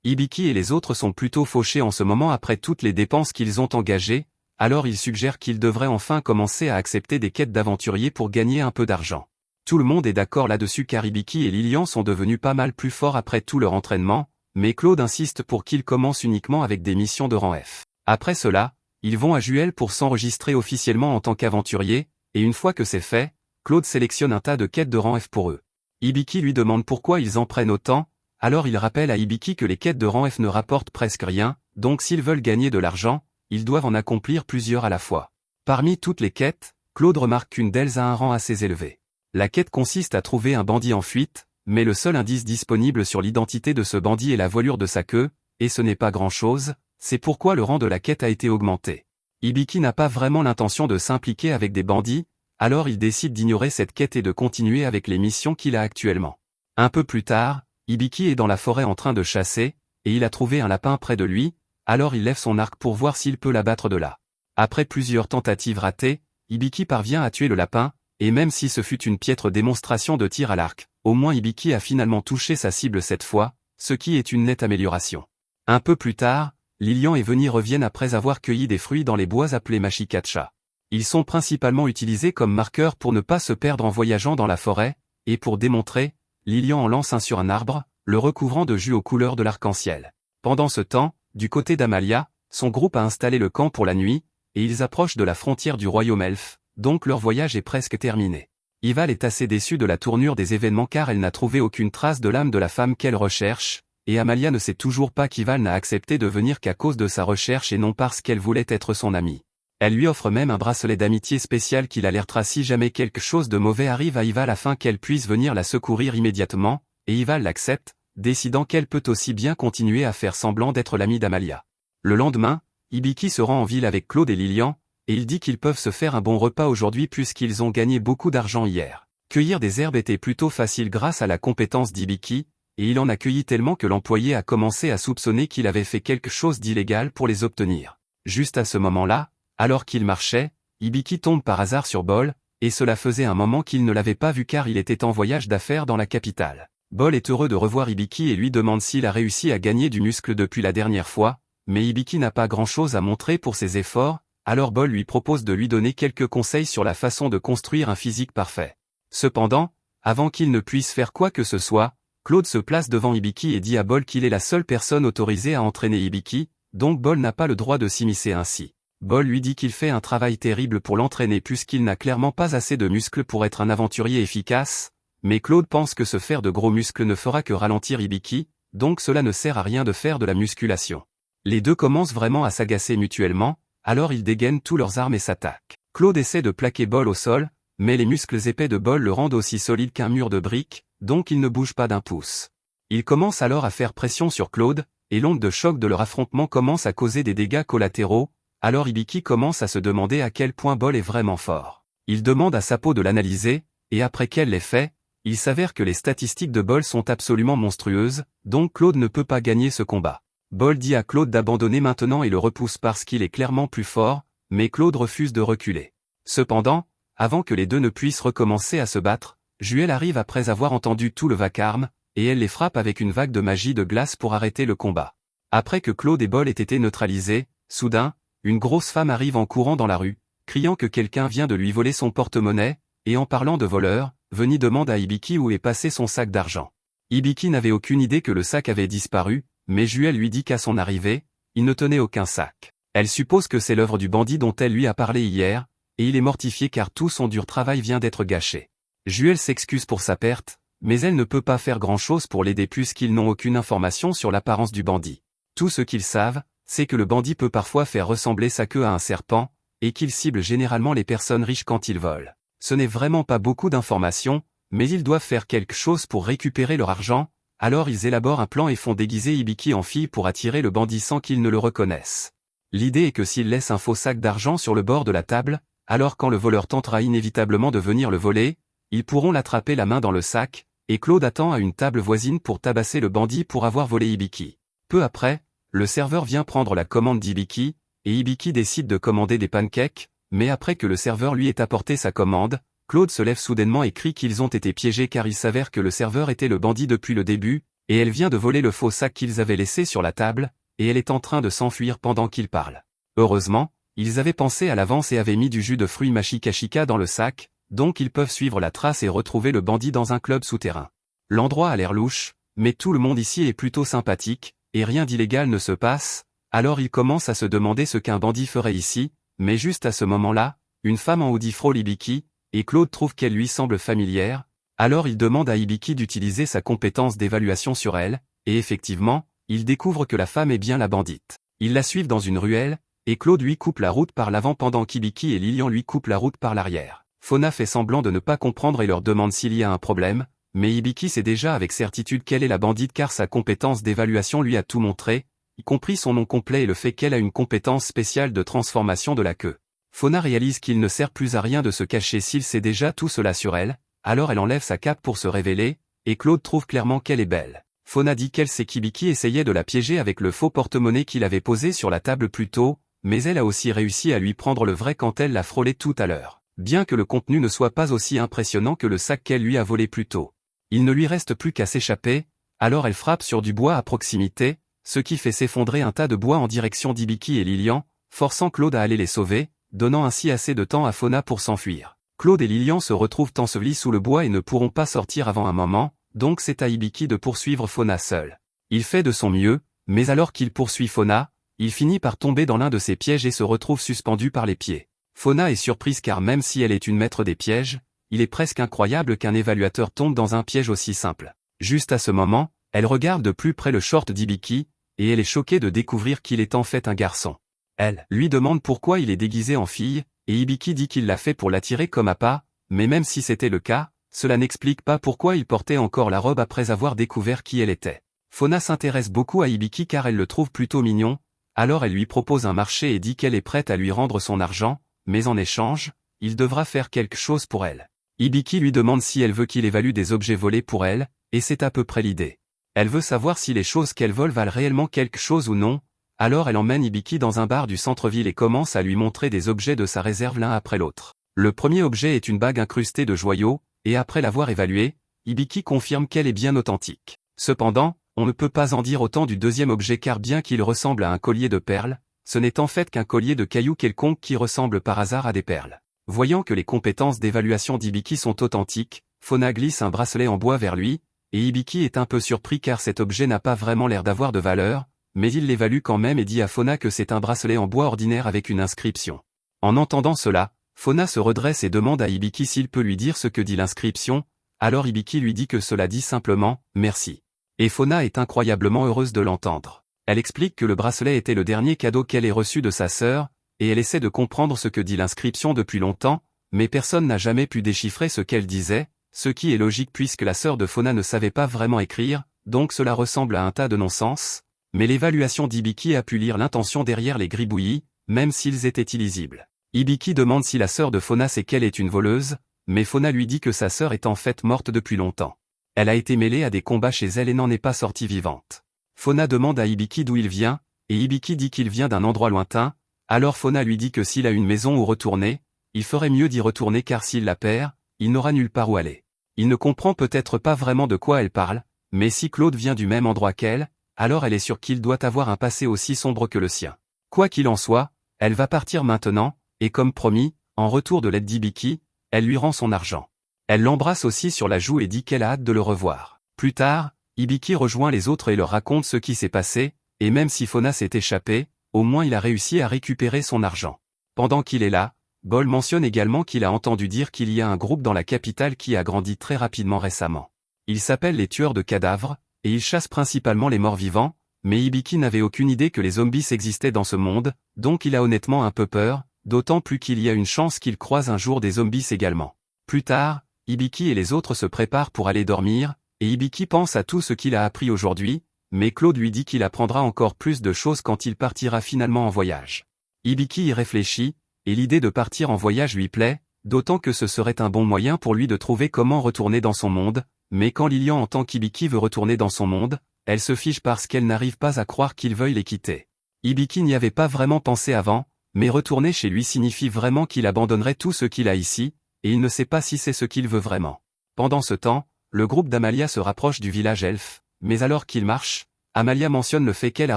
Hibiki et les autres sont plutôt fauchés en ce moment après toutes les dépenses qu'ils ont engagées, alors il suggère qu'ils devraient enfin commencer à accepter des quêtes d'aventuriers pour gagner un peu d'argent. Tout le monde est d'accord là-dessus car Hibiki et Lilian sont devenus pas mal plus forts après tout leur entraînement, mais Claude insiste pour qu'ils commencent uniquement avec des missions de rang F. Après cela, ils vont à Juel pour s'enregistrer officiellement en tant qu'aventuriers, et une fois que c'est fait, Claude sélectionne un tas de quêtes de rang F pour eux. Hibiki lui demande pourquoi ils en prennent autant, alors il rappelle à Hibiki que les quêtes de rang F ne rapportent presque rien, donc s'ils veulent gagner de l'argent, ils doivent en accomplir plusieurs à la fois. Parmi toutes les quêtes, Claude remarque qu'une d'elles a un rang assez élevé. La quête consiste à trouver un bandit en fuite, mais le seul indice disponible sur l'identité de ce bandit est la voilure de sa queue, et ce n'est pas grand-chose, c'est pourquoi le rang de la quête a été augmenté. Hibiki n'a pas vraiment l'intention de s'impliquer avec des bandits, alors il décide d'ignorer cette quête et de continuer avec les missions qu'il a actuellement. Un peu plus tard, Hibiki est dans la forêt en train de chasser, et il a trouvé un lapin près de lui, alors il lève son arc pour voir s'il peut l'abattre de là. Après plusieurs tentatives ratées, Hibiki parvient à tuer le lapin, et même si ce fut une piètre démonstration de tir à l'arc, au moins Hibiki a finalement touché sa cible cette fois, ce qui est une nette amélioration. Un peu plus tard, Lilian et Veni reviennent après avoir cueilli des fruits dans les bois appelés Machikacha. Ils sont principalement utilisés comme marqueurs pour ne pas se perdre en voyageant dans la forêt, et pour démontrer, Lilian en lance un sur un arbre, le recouvrant de jus aux couleurs de l'arc-en-ciel. Pendant ce temps, du côté d'Amalia, son groupe a installé le camp pour la nuit, et ils approchent de la frontière du royaume elfe, donc leur voyage est presque terminé. Ival est assez déçue de la tournure des événements car elle n'a trouvé aucune trace de l'âme de la femme qu'elle recherche, et Amalia ne sait toujours pas qu'Ival n'a accepté de venir qu'à cause de sa recherche et non parce qu'elle voulait être son amie. Elle lui offre même un bracelet d'amitié spécial qui l'alertera si jamais quelque chose de mauvais arrive à Ival afin qu'elle puisse venir la secourir immédiatement, et Ival l'accepte, décidant qu'elle peut aussi bien continuer à faire semblant d'être l'amie d'Amalia. Le lendemain, Hibiki se rend en ville avec Claude et Lilian, et il dit qu'ils peuvent se faire un bon repas aujourd'hui puisqu'ils ont gagné beaucoup d'argent hier. Cueillir des herbes était plutôt facile grâce à la compétence d'Hibiki, et il en a cueilli tellement que l'employé a commencé à soupçonner qu'il avait fait quelque chose d'illégal pour les obtenir. Juste à ce moment-là, alors qu'il marchait, Hibiki tombe par hasard sur Bol, et cela faisait un moment qu'il ne l'avait pas vu car il était en voyage d'affaires dans la capitale. Bol est heureux de revoir Hibiki et lui demande s'il a réussi à gagner du muscle depuis la dernière fois, mais Hibiki n'a pas grand-chose à montrer pour ses efforts, alors Bol lui propose de lui donner quelques conseils sur la façon de construire un physique parfait. Cependant, avant qu'il ne puisse faire quoi que ce soit, Claude se place devant Hibiki et dit à Bol qu'il est la seule personne autorisée à entraîner Hibiki, donc Bol n'a pas le droit de s'immiscer ainsi. Bol lui dit qu'il fait un travail terrible pour l'entraîner puisqu'il n'a clairement pas assez de muscles pour être un aventurier efficace, mais Claude pense que se faire de gros muscles ne fera que ralentir Hibiki, donc cela ne sert à rien de faire de la musculation. Les deux commencent vraiment à s'agacer mutuellement, alors ils dégainent tous leurs armes et s'attaquent. Claude essaie de plaquer Bol au sol, mais les muscles épais de Bol le rendent aussi solide qu'un mur de briques, donc il ne bouge pas d'un pouce. Il commence alors à faire pression sur Claude, et l'onde de choc de leur affrontement commence à causer des dégâts collatéraux, alors Hibiki commence à se demander à quel point Bol est vraiment fort. Il demande à Sapo de l'analyser, et après qu'elle l'ait fait, il s'avère que les statistiques de Bol sont absolument monstrueuses, donc Claude ne peut pas gagner ce combat. Bol dit à Claude d'abandonner maintenant et le repousse parce qu'il est clairement plus fort, mais Claude refuse de reculer. Cependant, avant que les deux ne puissent recommencer à se battre, Juel arrive après avoir entendu tout le vacarme, et elle les frappe avec une vague de magie de glace pour arrêter le combat. Après que Claude et Bol aient été neutralisés, soudain, une grosse femme arrive en courant dans la rue, criant que quelqu'un vient de lui voler son porte-monnaie, et en parlant de voleur, Veni demande à Hibiki où est passé son sac d'argent. Hibiki n'avait aucune idée que le sac avait disparu, mais Juel lui dit qu'à son arrivée, il ne tenait aucun sac. Elle suppose que c'est l'œuvre du bandit dont elle lui a parlé hier, et il est mortifié car tout son dur travail vient d'être gâché. Juel s'excuse pour sa perte, mais elle ne peut pas faire grand-chose pour l'aider puisqu'ils n'ont aucune information sur l'apparence du bandit. Tout ce qu'ils savent, c'est que le bandit peut parfois faire ressembler sa queue à un serpent, et qu'il cible généralement les personnes riches quand ils volent. Ce n'est vraiment pas beaucoup d'informations, mais ils doivent faire quelque chose pour récupérer leur argent, alors ils élaborent un plan et font déguiser Hibiki en fille pour attirer le bandit sans qu'il ne le reconnaisse. L'idée est que s'ils laissent un faux sac d'argent sur le bord de la table, alors quand le voleur tentera inévitablement de venir le voler, ils pourront l'attraper la main dans le sac, et Claude attend à une table voisine pour tabasser le bandit pour avoir volé Hibiki. Peu après, le serveur vient prendre la commande d'Hibiki, et Hibiki décide de commander des pancakes, mais après que le serveur lui ait apporté sa commande, Claude se lève soudainement et crie qu'ils ont été piégés car il s'avère que le serveur était le bandit depuis le début, et elle vient de voler le faux sac qu'ils avaient laissé sur la table, et elle est en train de s'enfuir pendant qu'ils parlent. Heureusement, ils avaient pensé à l'avance et avaient mis du jus de fruits machikashika dans le sac, donc ils peuvent suivre la trace et retrouver le bandit dans un club souterrain. L'endroit a l'air louche, mais tout le monde ici est plutôt sympathique, et rien d'illégal ne se passe, alors ils commencent à se demander ce qu'un bandit ferait ici, mais juste à ce moment-là, une femme en hoodie frôle Hibiki, et Claude trouve qu'elle lui semble familière, alors il demande à Hibiki d'utiliser sa compétence d'évaluation sur elle, et effectivement, il découvre que la femme est bien la bandite. Ils la suivent dans une ruelle, et Claude lui coupe la route par l'avant pendant qu'Hibiki et Lilian lui coupent la route par l'arrière. Fauna fait semblant de ne pas comprendre et leur demande s'il y a un problème, mais Hibiki sait déjà avec certitude qu'elle est la bandite car sa compétence d'évaluation lui a tout montré, y compris son nom complet et le fait qu'elle a une compétence spéciale de transformation de la queue. Fauna réalise qu'il ne sert plus à rien de se cacher s'il sait déjà tout cela sur elle, alors elle enlève sa cape pour se révéler, et Claude trouve clairement qu'elle est belle. Fauna dit qu'elle sait qu'Hibiki essayait de la piéger avec le faux porte-monnaie qu'il avait posé sur la table plus tôt, mais elle a aussi réussi à lui prendre le vrai quand elle l'a frôlé tout à l'heure. Bien que le contenu ne soit pas aussi impressionnant que le sac qu'elle lui a volé plus tôt. Il ne lui reste plus qu'à s'échapper, alors elle frappe sur du bois à proximité, ce qui fait s'effondrer un tas de bois en direction d'Hibiki et Lilian, forçant Claude à aller les sauver, donnant ainsi assez de temps à Fauna pour s'enfuir. Claude et Lilian se retrouvent ensevelis sous le bois et ne pourront pas sortir avant un moment, donc c'est à Hibiki de poursuivre Fauna seul. Il fait de son mieux, mais alors qu'il poursuit Fauna, il finit par tomber dans l'un de ses pièges et se retrouve suspendu par les pieds. Fauna est surprise car même si elle est une maître des pièges, il est presque incroyable qu'un évaluateur tombe dans un piège aussi simple. Juste à ce moment, elle regarde de plus près le short d'Hibiki, et elle est choquée de découvrir qu'il est en fait un garçon. Elle lui demande pourquoi il est déguisé en fille, et Hibiki dit qu'il l'a fait pour l'attirer comme appât, mais même si c'était le cas, cela n'explique pas pourquoi il portait encore la robe après avoir découvert qui elle était. Fauna s'intéresse beaucoup à Hibiki car elle le trouve plutôt mignon, alors elle lui propose un marché et dit qu'elle est prête à lui rendre son argent, mais en échange, il devra faire quelque chose pour elle. Hibiki lui demande si elle veut qu'il évalue des objets volés pour elle, et c'est à peu près l'idée. Elle veut savoir si les choses qu'elle vole valent réellement quelque chose ou non, alors elle emmène Hibiki dans un bar du centre-ville et commence à lui montrer des objets de sa réserve l'un après l'autre. Le premier objet est une bague incrustée de joyaux, et après l'avoir évaluée, Hibiki confirme qu'elle est bien authentique. Cependant, on ne peut pas en dire autant du deuxième objet car bien qu'il ressemble à un collier de perles, ce n'est en fait qu'un collier de cailloux quelconque qui ressemble par hasard à des perles. Voyant que les compétences d'évaluation d'Hibiki sont authentiques, Fauna glisse un bracelet en bois vers lui, et Hibiki est un peu surpris car cet objet n'a pas vraiment l'air d'avoir de valeur, mais il l'évalue quand même et dit à Fauna que c'est un bracelet en bois ordinaire avec une inscription. En entendant cela, Fauna se redresse et demande à Hibiki s'il peut lui dire ce que dit l'inscription, alors Hibiki lui dit que cela dit simplement « merci ». Et Fauna est incroyablement heureuse de l'entendre. Elle explique que le bracelet était le dernier cadeau qu'elle ait reçu de sa sœur, et elle essaie de comprendre ce que dit l'inscription depuis longtemps, mais personne n'a jamais pu déchiffrer ce qu'elle disait, ce qui est logique puisque la sœur de Fauna ne savait pas vraiment écrire, donc cela ressemble à un tas de non-sens, mais l'évaluation d'Hibiki a pu lire l'intention derrière les gribouillis, même s'ils étaient illisibles. Hibiki demande si la sœur de Fauna sait qu'elle est une voleuse, mais Fauna lui dit que sa sœur est en fait morte depuis longtemps. Elle a été mêlée à des combats chez elle et n'en est pas sortie vivante. Fauna demande à Hibiki d'où il vient, et Hibiki dit qu'il vient d'un endroit lointain, alors Fauna lui dit que s'il a une maison où retourner, il ferait mieux d'y retourner car s'il la perd, il n'aura nulle part où aller. Il ne comprend peut-être pas vraiment de quoi elle parle, mais si Claude vient du même endroit qu'elle, alors elle est sûre qu'il doit avoir un passé aussi sombre que le sien. Quoi qu'il en soit, elle va partir maintenant, et comme promis, en retour de l'aide d'Hibiki, elle lui rend son argent. Elle l'embrasse aussi sur la joue et dit qu'elle a hâte de le revoir. Plus tard, Hibiki rejoint les autres et leur raconte ce qui s'est passé, et même si Fauna s'est échappé, au moins il a réussi à récupérer son argent. Pendant qu'il est là, Bol mentionne également qu'il a entendu dire qu'il y a un groupe dans la capitale qui a grandi très rapidement récemment. Il s'appelle les tueurs de cadavres, et ils chassent principalement les morts vivants, mais Hibiki n'avait aucune idée que les zombies existaient dans ce monde, donc il a honnêtement un peu peur, d'autant plus qu'il y a une chance qu'il croise un jour des zombies également. Plus tard, Hibiki et les autres se préparent pour aller dormir, et Hibiki pense à tout ce qu'il a appris aujourd'hui, mais Claude lui dit qu'il apprendra encore plus de choses quand il partira finalement en voyage. Hibiki y réfléchit, et l'idée de partir en voyage lui plaît, d'autant que ce serait un bon moyen pour lui de trouver comment retourner dans son monde, mais quand Lilian entend qu'Hibiki veut retourner dans son monde, elle se fiche parce qu'elle n'arrive pas à croire qu'il veuille les quitter. Hibiki n'y avait pas vraiment pensé avant, mais retourner chez lui signifie vraiment qu'il abandonnerait tout ce qu'il a ici, et il ne sait pas si c'est ce qu'il veut vraiment. Pendant ce temps, le groupe d'Amalia se rapproche du village elfe, mais alors qu'il marche, Amalia mentionne le fait qu'elle a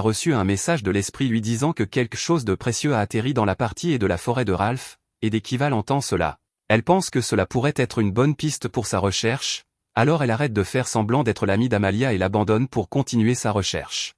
reçu un message de l'esprit lui disant que quelque chose de précieux a atterri dans la partie et de la forêt de Ralph, et dès qu'Ival entend cela, elle pense que cela pourrait être une bonne piste pour sa recherche, alors elle arrête de faire semblant d'être l'amie d'Amalia et l'abandonne pour continuer sa recherche.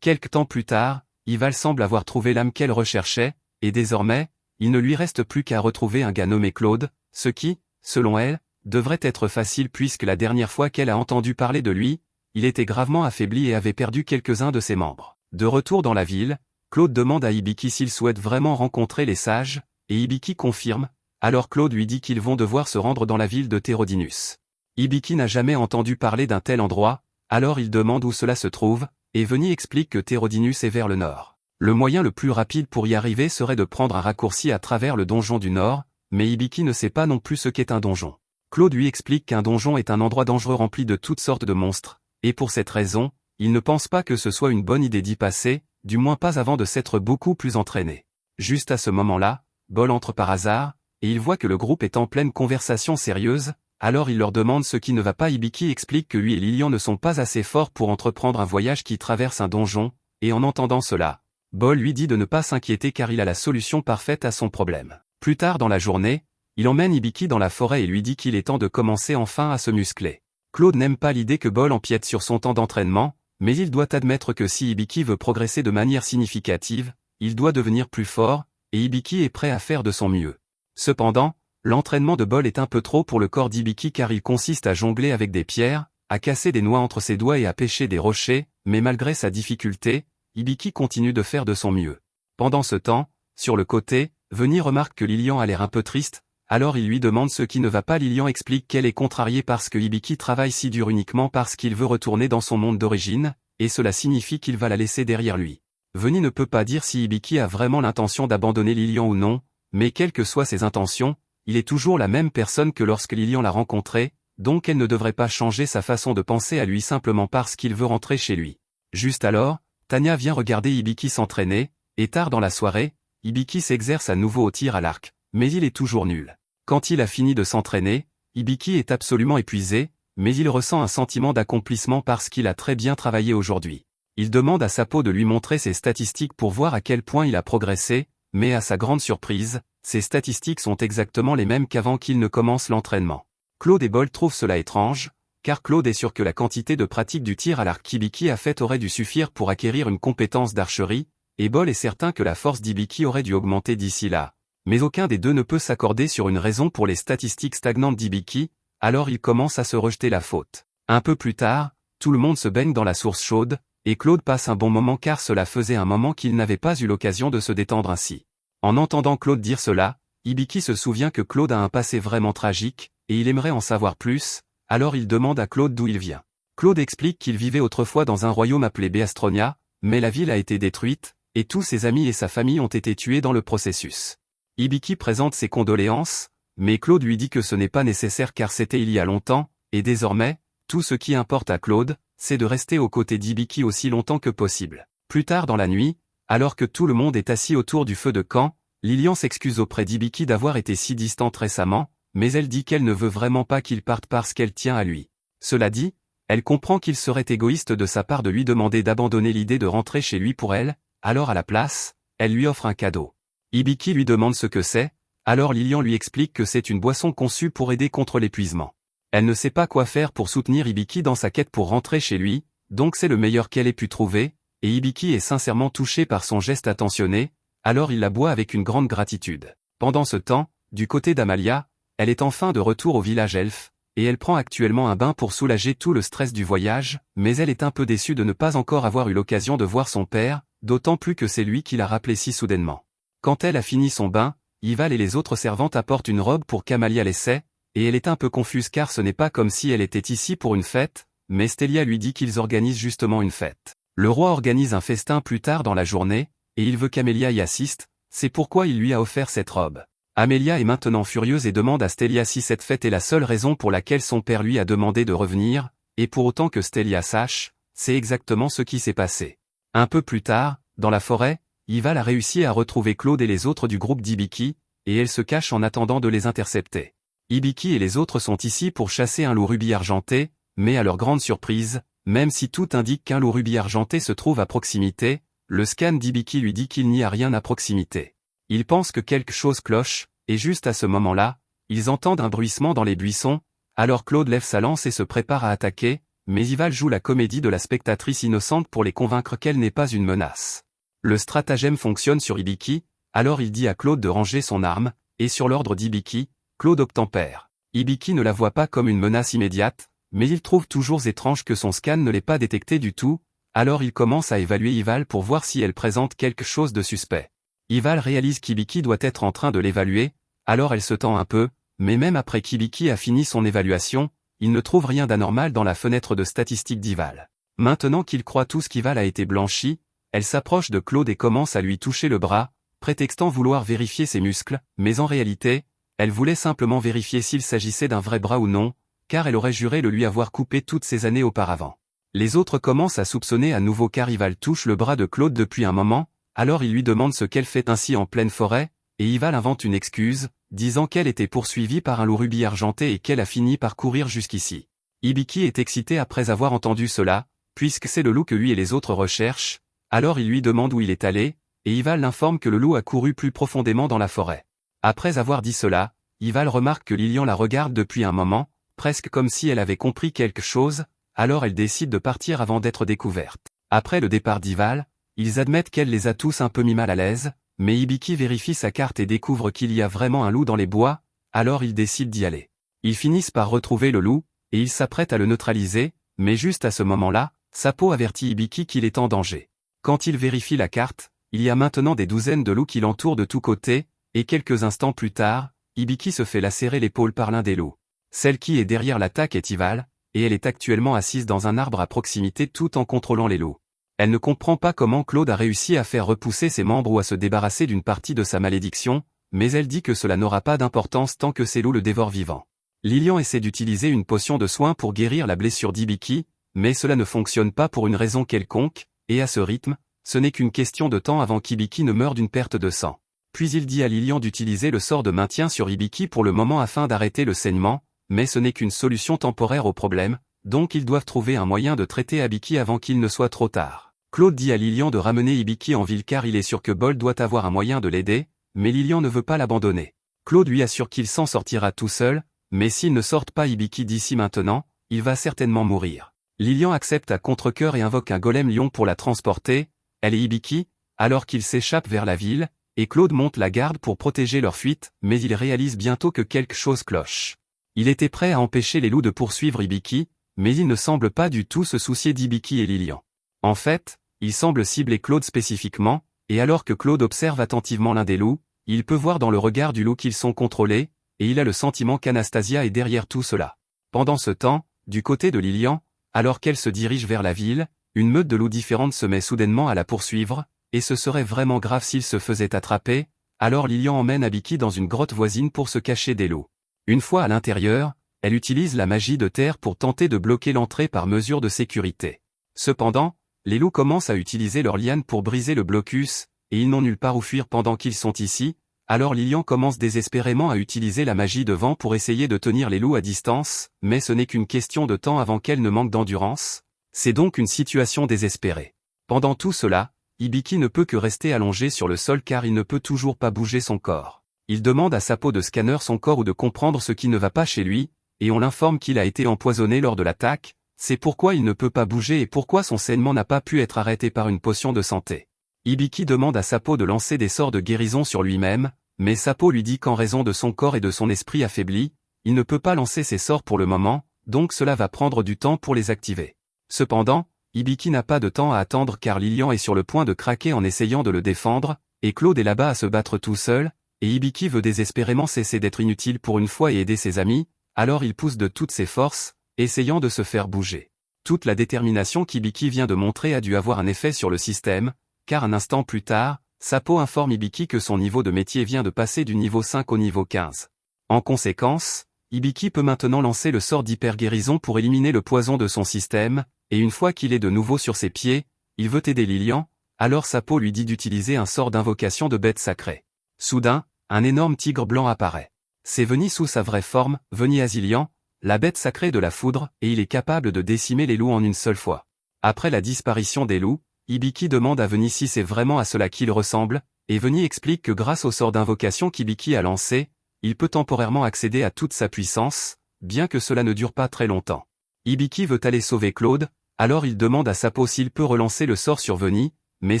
Quelque temps plus tard, Ival semble avoir trouvé l'âme qu'elle recherchait, et désormais, il ne lui reste plus qu'à retrouver un gars nommé Claude, ce qui, selon elle, devrait être facile puisque la dernière fois qu'elle a entendu parler de lui, il était gravement affaibli et avait perdu quelques-uns de ses membres. De retour dans la ville, Claude demande à Hibiki s'il souhaite vraiment rencontrer les sages, et Hibiki confirme, alors Claude lui dit qu'ils vont devoir se rendre dans la ville de Thérodinus. Hibiki n'a jamais entendu parler d'un tel endroit, alors il demande où cela se trouve, et Veni explique que Thérodinus est vers le nord. Le moyen le plus rapide pour y arriver serait de prendre un raccourci à travers le donjon du nord, mais Hibiki ne sait pas non plus ce qu'est un donjon. Claude lui explique qu'un donjon est un endroit dangereux rempli de toutes sortes de monstres, et pour cette raison, il ne pense pas que ce soit une bonne idée d'y passer, du moins pas avant de s'être beaucoup plus entraîné. Juste à ce moment-là, Bol entre par hasard, et il voit que le groupe est en pleine conversation sérieuse, alors il leur demande ce qui ne va pas. Hibiki explique que lui et Lilian ne sont pas assez forts pour entreprendre un voyage qui traverse un donjon, et en entendant cela, Bol lui dit de ne pas s'inquiéter car il a la solution parfaite à son problème. Plus tard dans la journée, il emmène Hibiki dans la forêt et lui dit qu'il est temps de commencer enfin à se muscler. Claude n'aime pas l'idée que Bol empiète sur son temps d'entraînement, mais il doit admettre que si Hibiki veut progresser de manière significative, il doit devenir plus fort, et Hibiki est prêt à faire de son mieux. Cependant, l'entraînement de Bol est un peu trop pour le corps d'Hibiki car il consiste à jongler avec des pierres, à casser des noix entre ses doigts et à pêcher des rochers, mais malgré sa difficulté, Hibiki continue de faire de son mieux. Pendant ce temps, sur le côté, Veni remarque que Lilian a l'air un peu triste, alors il lui demande ce qui ne va pas. Lilian explique qu'elle est contrariée parce que Hibiki travaille si dur uniquement parce qu'il veut retourner dans son monde d'origine, et cela signifie qu'il va la laisser derrière lui. Veni ne peut pas dire si Hibiki a vraiment l'intention d'abandonner Lilian ou non, mais quelles que soient ses intentions, il est toujours la même personne que lorsque Lilian l'a rencontré, donc elle ne devrait pas changer sa façon de penser à lui simplement parce qu'il veut rentrer chez lui. Juste alors, Tanya vient regarder Hibiki s'entraîner, et tard dans la soirée, Hibiki s'exerce à nouveau au tir à l'arc, mais il est toujours nul. Quand il a fini de s'entraîner, Hibiki est absolument épuisé, mais il ressent un sentiment d'accomplissement parce qu'il a très bien travaillé aujourd'hui. Il demande à Sapo de lui montrer ses statistiques pour voir à quel point il a progressé, mais à sa grande surprise, ses statistiques sont exactement les mêmes qu'avant qu'il ne commence l'entraînement. Claude et Bol trouvent cela étrange, car Claude est sûr que la quantité de pratique du tir à l'arc qu'Hibiki a faite aurait dû suffire pour acquérir une compétence d'archerie, et Bol est certain que la force d'Hibiki aurait dû augmenter d'ici là. Mais aucun des deux ne peut s'accorder sur une raison pour les statistiques stagnantes d'Hibiki, alors il commence à se rejeter la faute. Un peu plus tard, tout le monde se baigne dans la source chaude, et Claude passe un bon moment car cela faisait un moment qu'il n'avait pas eu l'occasion de se détendre ainsi. En entendant Claude dire cela, Hibiki se souvient que Claude a un passé vraiment tragique, et il aimerait en savoir plus, alors il demande à Claude d'où il vient. Claude explique qu'il vivait autrefois dans un royaume appelé Béastronia, mais la ville a été détruite, et tous ses amis et sa famille ont été tués dans le processus. Hibiki présente ses condoléances, mais Claude lui dit que ce n'est pas nécessaire car c'était il y a longtemps, et désormais, tout ce qui importe à Claude, c'est de rester aux côtés d'Hibiki aussi longtemps que possible. Plus tard dans la nuit, alors que tout le monde est assis autour du feu de camp, Lilian s'excuse auprès d'Hibiki d'avoir été si distante récemment, mais elle dit qu'elle ne veut vraiment pas qu'il parte parce qu'elle tient à lui. Cela dit, elle comprend qu'il serait égoïste de sa part de lui demander d'abandonner l'idée de rentrer chez lui pour elle, alors à la place, elle lui offre un cadeau. Hibiki lui demande ce que c'est, alors Lilian lui explique que c'est une boisson conçue pour aider contre l'épuisement. Elle ne sait pas quoi faire pour soutenir Hibiki dans sa quête pour rentrer chez lui, donc c'est le meilleur qu'elle ait pu trouver, et Hibiki est sincèrement touché par son geste attentionné, alors il la boit avec une grande gratitude. Pendant ce temps, Du côté d'Amalia, elle est enfin de retour au village elfe, et elle prend actuellement un bain pour soulager tout le stress du voyage, mais elle est un peu déçue de ne pas encore avoir eu l'occasion de voir son père, d'autant plus que c'est lui qui l'a rappelé si soudainement. Quand elle a fini son bain, Ival et les autres servantes apportent une robe pour qu'Amalia l'essaie, et elle est un peu confuse car ce n'est pas comme si elle était ici pour une fête, mais Stelia lui dit qu'ils organisent justement une fête. Le roi organise un festin plus tard dans la journée, et il veut qu'Amelia y assiste, c'est pourquoi il lui a offert cette robe. Amelia est maintenant furieuse et demande à Stelia si cette fête est la seule raison pour laquelle son père lui a demandé de revenir, et pour autant que Stelia sache, c'est exactement ce qui s'est passé. Un peu plus tard, dans la forêt, Ival a réussi à retrouver Claude et les autres du groupe d'Hibiki, et elle se cache en attendant de les intercepter. Hibiki et les autres sont ici pour chasser un loup rubis argenté, mais à leur grande surprise, même si tout indique qu'un loup rubis argenté se trouve à proximité, le scan d'Hibiki lui dit qu'il n'y a rien à proximité. Ils pensent que quelque chose cloche, et juste à ce moment-là, ils entendent un bruissement dans les buissons, alors Claude lève sa lance et se prépare à attaquer, mais Ival joue la comédie de la spectatrice innocente pour les convaincre qu'elle n'est pas une menace. Le stratagème fonctionne sur Hibiki, alors il dit à Claude de ranger son arme, et sur l'ordre d'Hibiki, Claude obtempère. Hibiki ne la voit pas comme une menace immédiate, mais il trouve toujours étrange que son scan ne l'ait pas détecté du tout, alors il commence à évaluer Ival pour voir si elle présente quelque chose de suspect. Ival réalise qu'Hibiki doit être en train de l'évaluer, alors elle se tend un peu, mais même après qu'Hibiki a fini son évaluation, il ne trouve rien d'anormal dans la fenêtre de statistiques d'Ival. Maintenant qu'il croit tous qu'Ival a été blanchi, elle s'approche de Claude et commence à lui toucher le bras, prétextant vouloir vérifier ses muscles, mais en réalité, elle voulait simplement vérifier s'il s'agissait d'un vrai bras ou non, car elle aurait juré le lui avoir coupé toutes ces années auparavant. Les autres commencent à soupçonner à nouveau car Ival touche le bras de Claude depuis un moment, alors il lui demande ce qu'elle fait ainsi en pleine forêt, et Ival invente une excuse, disant qu'elle était poursuivie par un loup rubis argenté et qu'elle a fini par courir jusqu'ici. Hibiki est excité après avoir entendu cela, puisque c'est le loup que lui et les autres recherchent, alors il lui demande où il est allé, et Ival l'informe que le loup a couru plus profondément dans la forêt. Après avoir dit cela, Ival remarque que Lilian la regarde depuis un moment, presque comme si elle avait compris quelque chose, alors elle décide de partir avant d'être découverte. Après le départ d'Ival, ils admettent qu'elle les a tous un peu mis mal à l'aise, mais Hibiki vérifie sa carte et découvre qu'il y a vraiment un loup dans les bois, alors ils décident d'y aller. Ils finissent par retrouver le loup, et ils s'apprêtent à le neutraliser, mais juste à ce moment-là, Sapo avertit Hibiki qu'il est en danger. Quand il vérifie la carte, il y a maintenant des douzaines de loups qui l'entourent de tous côtés, et quelques instants plus tard, Hibiki se fait lacérer l'épaule par l'un des loups. Celle qui est derrière l'attaque est Ival, et elle est actuellement assise dans un arbre à proximité tout en contrôlant les loups. Elle ne comprend pas comment Claude a réussi à faire repousser ses membres ou à se débarrasser d'une partie de sa malédiction, mais elle dit que cela n'aura pas d'importance tant que ces loups le dévorent vivant. Lilian essaie d'utiliser une potion de soin pour guérir la blessure d'Hibiki, mais cela ne fonctionne pas pour une raison quelconque, et à ce rythme, ce n'est qu'une question de temps avant qu'Hibiki ne meure d'une perte de sang. Puis il dit à Lilian d'utiliser le sort de maintien sur Hibiki pour le moment afin d'arrêter le saignement, mais ce n'est qu'une solution temporaire au problème, donc ils doivent trouver un moyen de traiter Hibiki avant qu'il ne soit trop tard. Claude dit à Lilian de ramener Hibiki en ville car il est sûr que Bold doit avoir un moyen de l'aider, mais Lilian ne veut pas l'abandonner. Claude lui assure qu'il s'en sortira tout seul, mais s'il ne sort pas Hibiki d'ici maintenant, il va certainement mourir. Lilian accepte à contre-cœur et invoque un golem lion pour la transporter, elle et Hibiki, alors qu'ils s'échappent vers la ville, et Claude monte la garde pour protéger leur fuite, mais il réalise bientôt que quelque chose cloche. Il était prêt à empêcher les loups de poursuivre Hibiki, mais il ne semble pas du tout se soucier d'Hibiki et Lilian. En fait, il semble cibler Claude spécifiquement, et alors que Claude observe attentivement l'un des loups, il peut voir dans le regard du loup qu'ils sont contrôlés, et il a le sentiment qu'Anastasia est derrière tout cela. Pendant ce temps, du côté de Lilian, alors qu'elle se dirige vers la ville, une meute de loups différentes se met soudainement à la poursuivre, et ce serait vraiment grave s'il se faisait attraper, alors Lilian emmène Hibiki dans une grotte voisine pour se cacher des loups. Une fois à l'intérieur, elle utilise la magie de terre pour tenter de bloquer l'entrée par mesure de sécurité. Cependant, les loups commencent à utiliser leurs lianes pour briser le blocus, et ils n'ont nulle part où fuir pendant qu'ils sont ici, alors Lilian commence désespérément à utiliser la magie de vent pour essayer de tenir les loups à distance, mais ce n'est qu'une question de temps avant qu'elle ne manque d'endurance. C'est donc une situation désespérée. Pendant tout cela, Hibiki ne peut que rester allongé sur le sol car il ne peut toujours pas bouger son corps. Il demande à Sapo de scanner son corps ou de comprendre ce qui ne va pas chez lui, et on l'informe qu'il a été empoisonné lors de l'attaque, c'est pourquoi il ne peut pas bouger et pourquoi son saignement n'a pas pu être arrêté par une potion de santé. Hibiki demande à Sapo de lancer des sorts de guérison sur lui-même, Mais Sapo lui dit qu'en raison de son corps et de son esprit affaibli, il ne peut pas lancer ses sorts pour le moment, donc cela va prendre du temps pour les activer. Cependant, Hibiki n'a pas de temps à attendre car Lilian est sur le point de craquer en essayant de le défendre, et Claude est là-bas à se battre tout seul, et Hibiki veut désespérément cesser d'être inutile pour une fois et aider ses amis, alors il pousse de toutes ses forces, essayant de se faire bouger. Toute la détermination qu'Hibiki vient de montrer a dû avoir un effet sur le système, car un instant plus tard, Sapo informe Hibiki que son niveau de métier vient de passer du niveau 5 au niveau 15. En conséquence, Hibiki peut maintenant lancer le sort d'hyper-guérison pour éliminer le poison de son système, et une fois qu'il est de nouveau sur ses pieds, il veut aider Lilian, alors Sapo lui dit d'utiliser un sort d'invocation de bête sacrée. Soudain, un énorme tigre blanc apparaît. C'est Veni sous sa vraie forme, Veni Azilian, la bête sacrée de la foudre, et il est capable de décimer les loups en une seule fois. Après la disparition des loups, Hibiki demande à Veni si c'est vraiment à cela qu'il ressemble, et Veni explique que grâce au sort d'invocation qu'Hibiki a lancé, il peut temporairement accéder à toute sa puissance, bien que cela ne dure pas très longtemps. Hibiki veut aller sauver Claude, alors il demande à Sapo s'il peut relancer le sort sur Veni, mais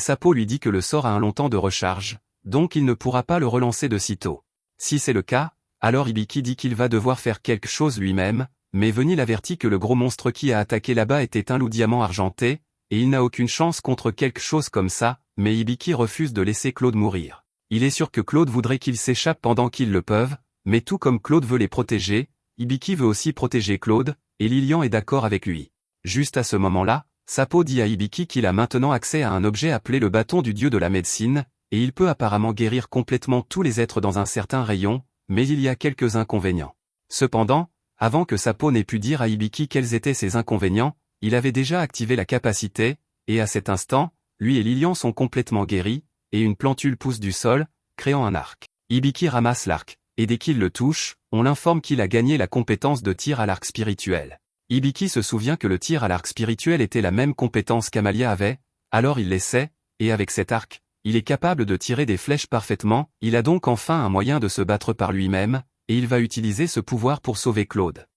Sapo lui dit que le sort a un long temps de recharge, donc il ne pourra pas le relancer de sitôt. Si c'est le cas, alors Hibiki dit qu'il va devoir faire quelque chose lui-même, mais Veni l'avertit que le gros monstre qui a attaqué là-bas était un loup diamant argenté, et il n'a aucune chance contre quelque chose comme ça, mais Hibiki refuse de laisser Claude mourir. Il est sûr que Claude voudrait qu'ils s'échappent pendant qu'ils le peuvent, mais tout comme Claude veut les protéger, Hibiki veut aussi protéger Claude, et Lilian est d'accord avec lui. Juste à ce moment-là, Sapo dit à Hibiki qu'il a maintenant accès à un objet appelé le bâton du dieu de la médecine, et il peut apparemment guérir complètement tous les êtres dans un certain rayon, mais il y a quelques inconvénients. Cependant, avant que Sapo n'ait pu dire à Hibiki quels étaient ces inconvénients, il avait déjà activé la capacité, et à cet instant, lui et Lilian sont complètement guéris, et une plantule pousse du sol, créant un arc. Hibiki ramasse l'arc, et dès qu'il le touche, on l'informe qu'il a gagné la compétence de tir à l'arc spirituel. Hibiki se souvient que le tir à l'arc spirituel était la même compétence qu'Amalia avait, alors il l'essaie, et avec cet arc, il est capable de tirer des flèches parfaitement, il a donc enfin un moyen de se battre par lui-même, et il va utiliser ce pouvoir pour sauver Claude.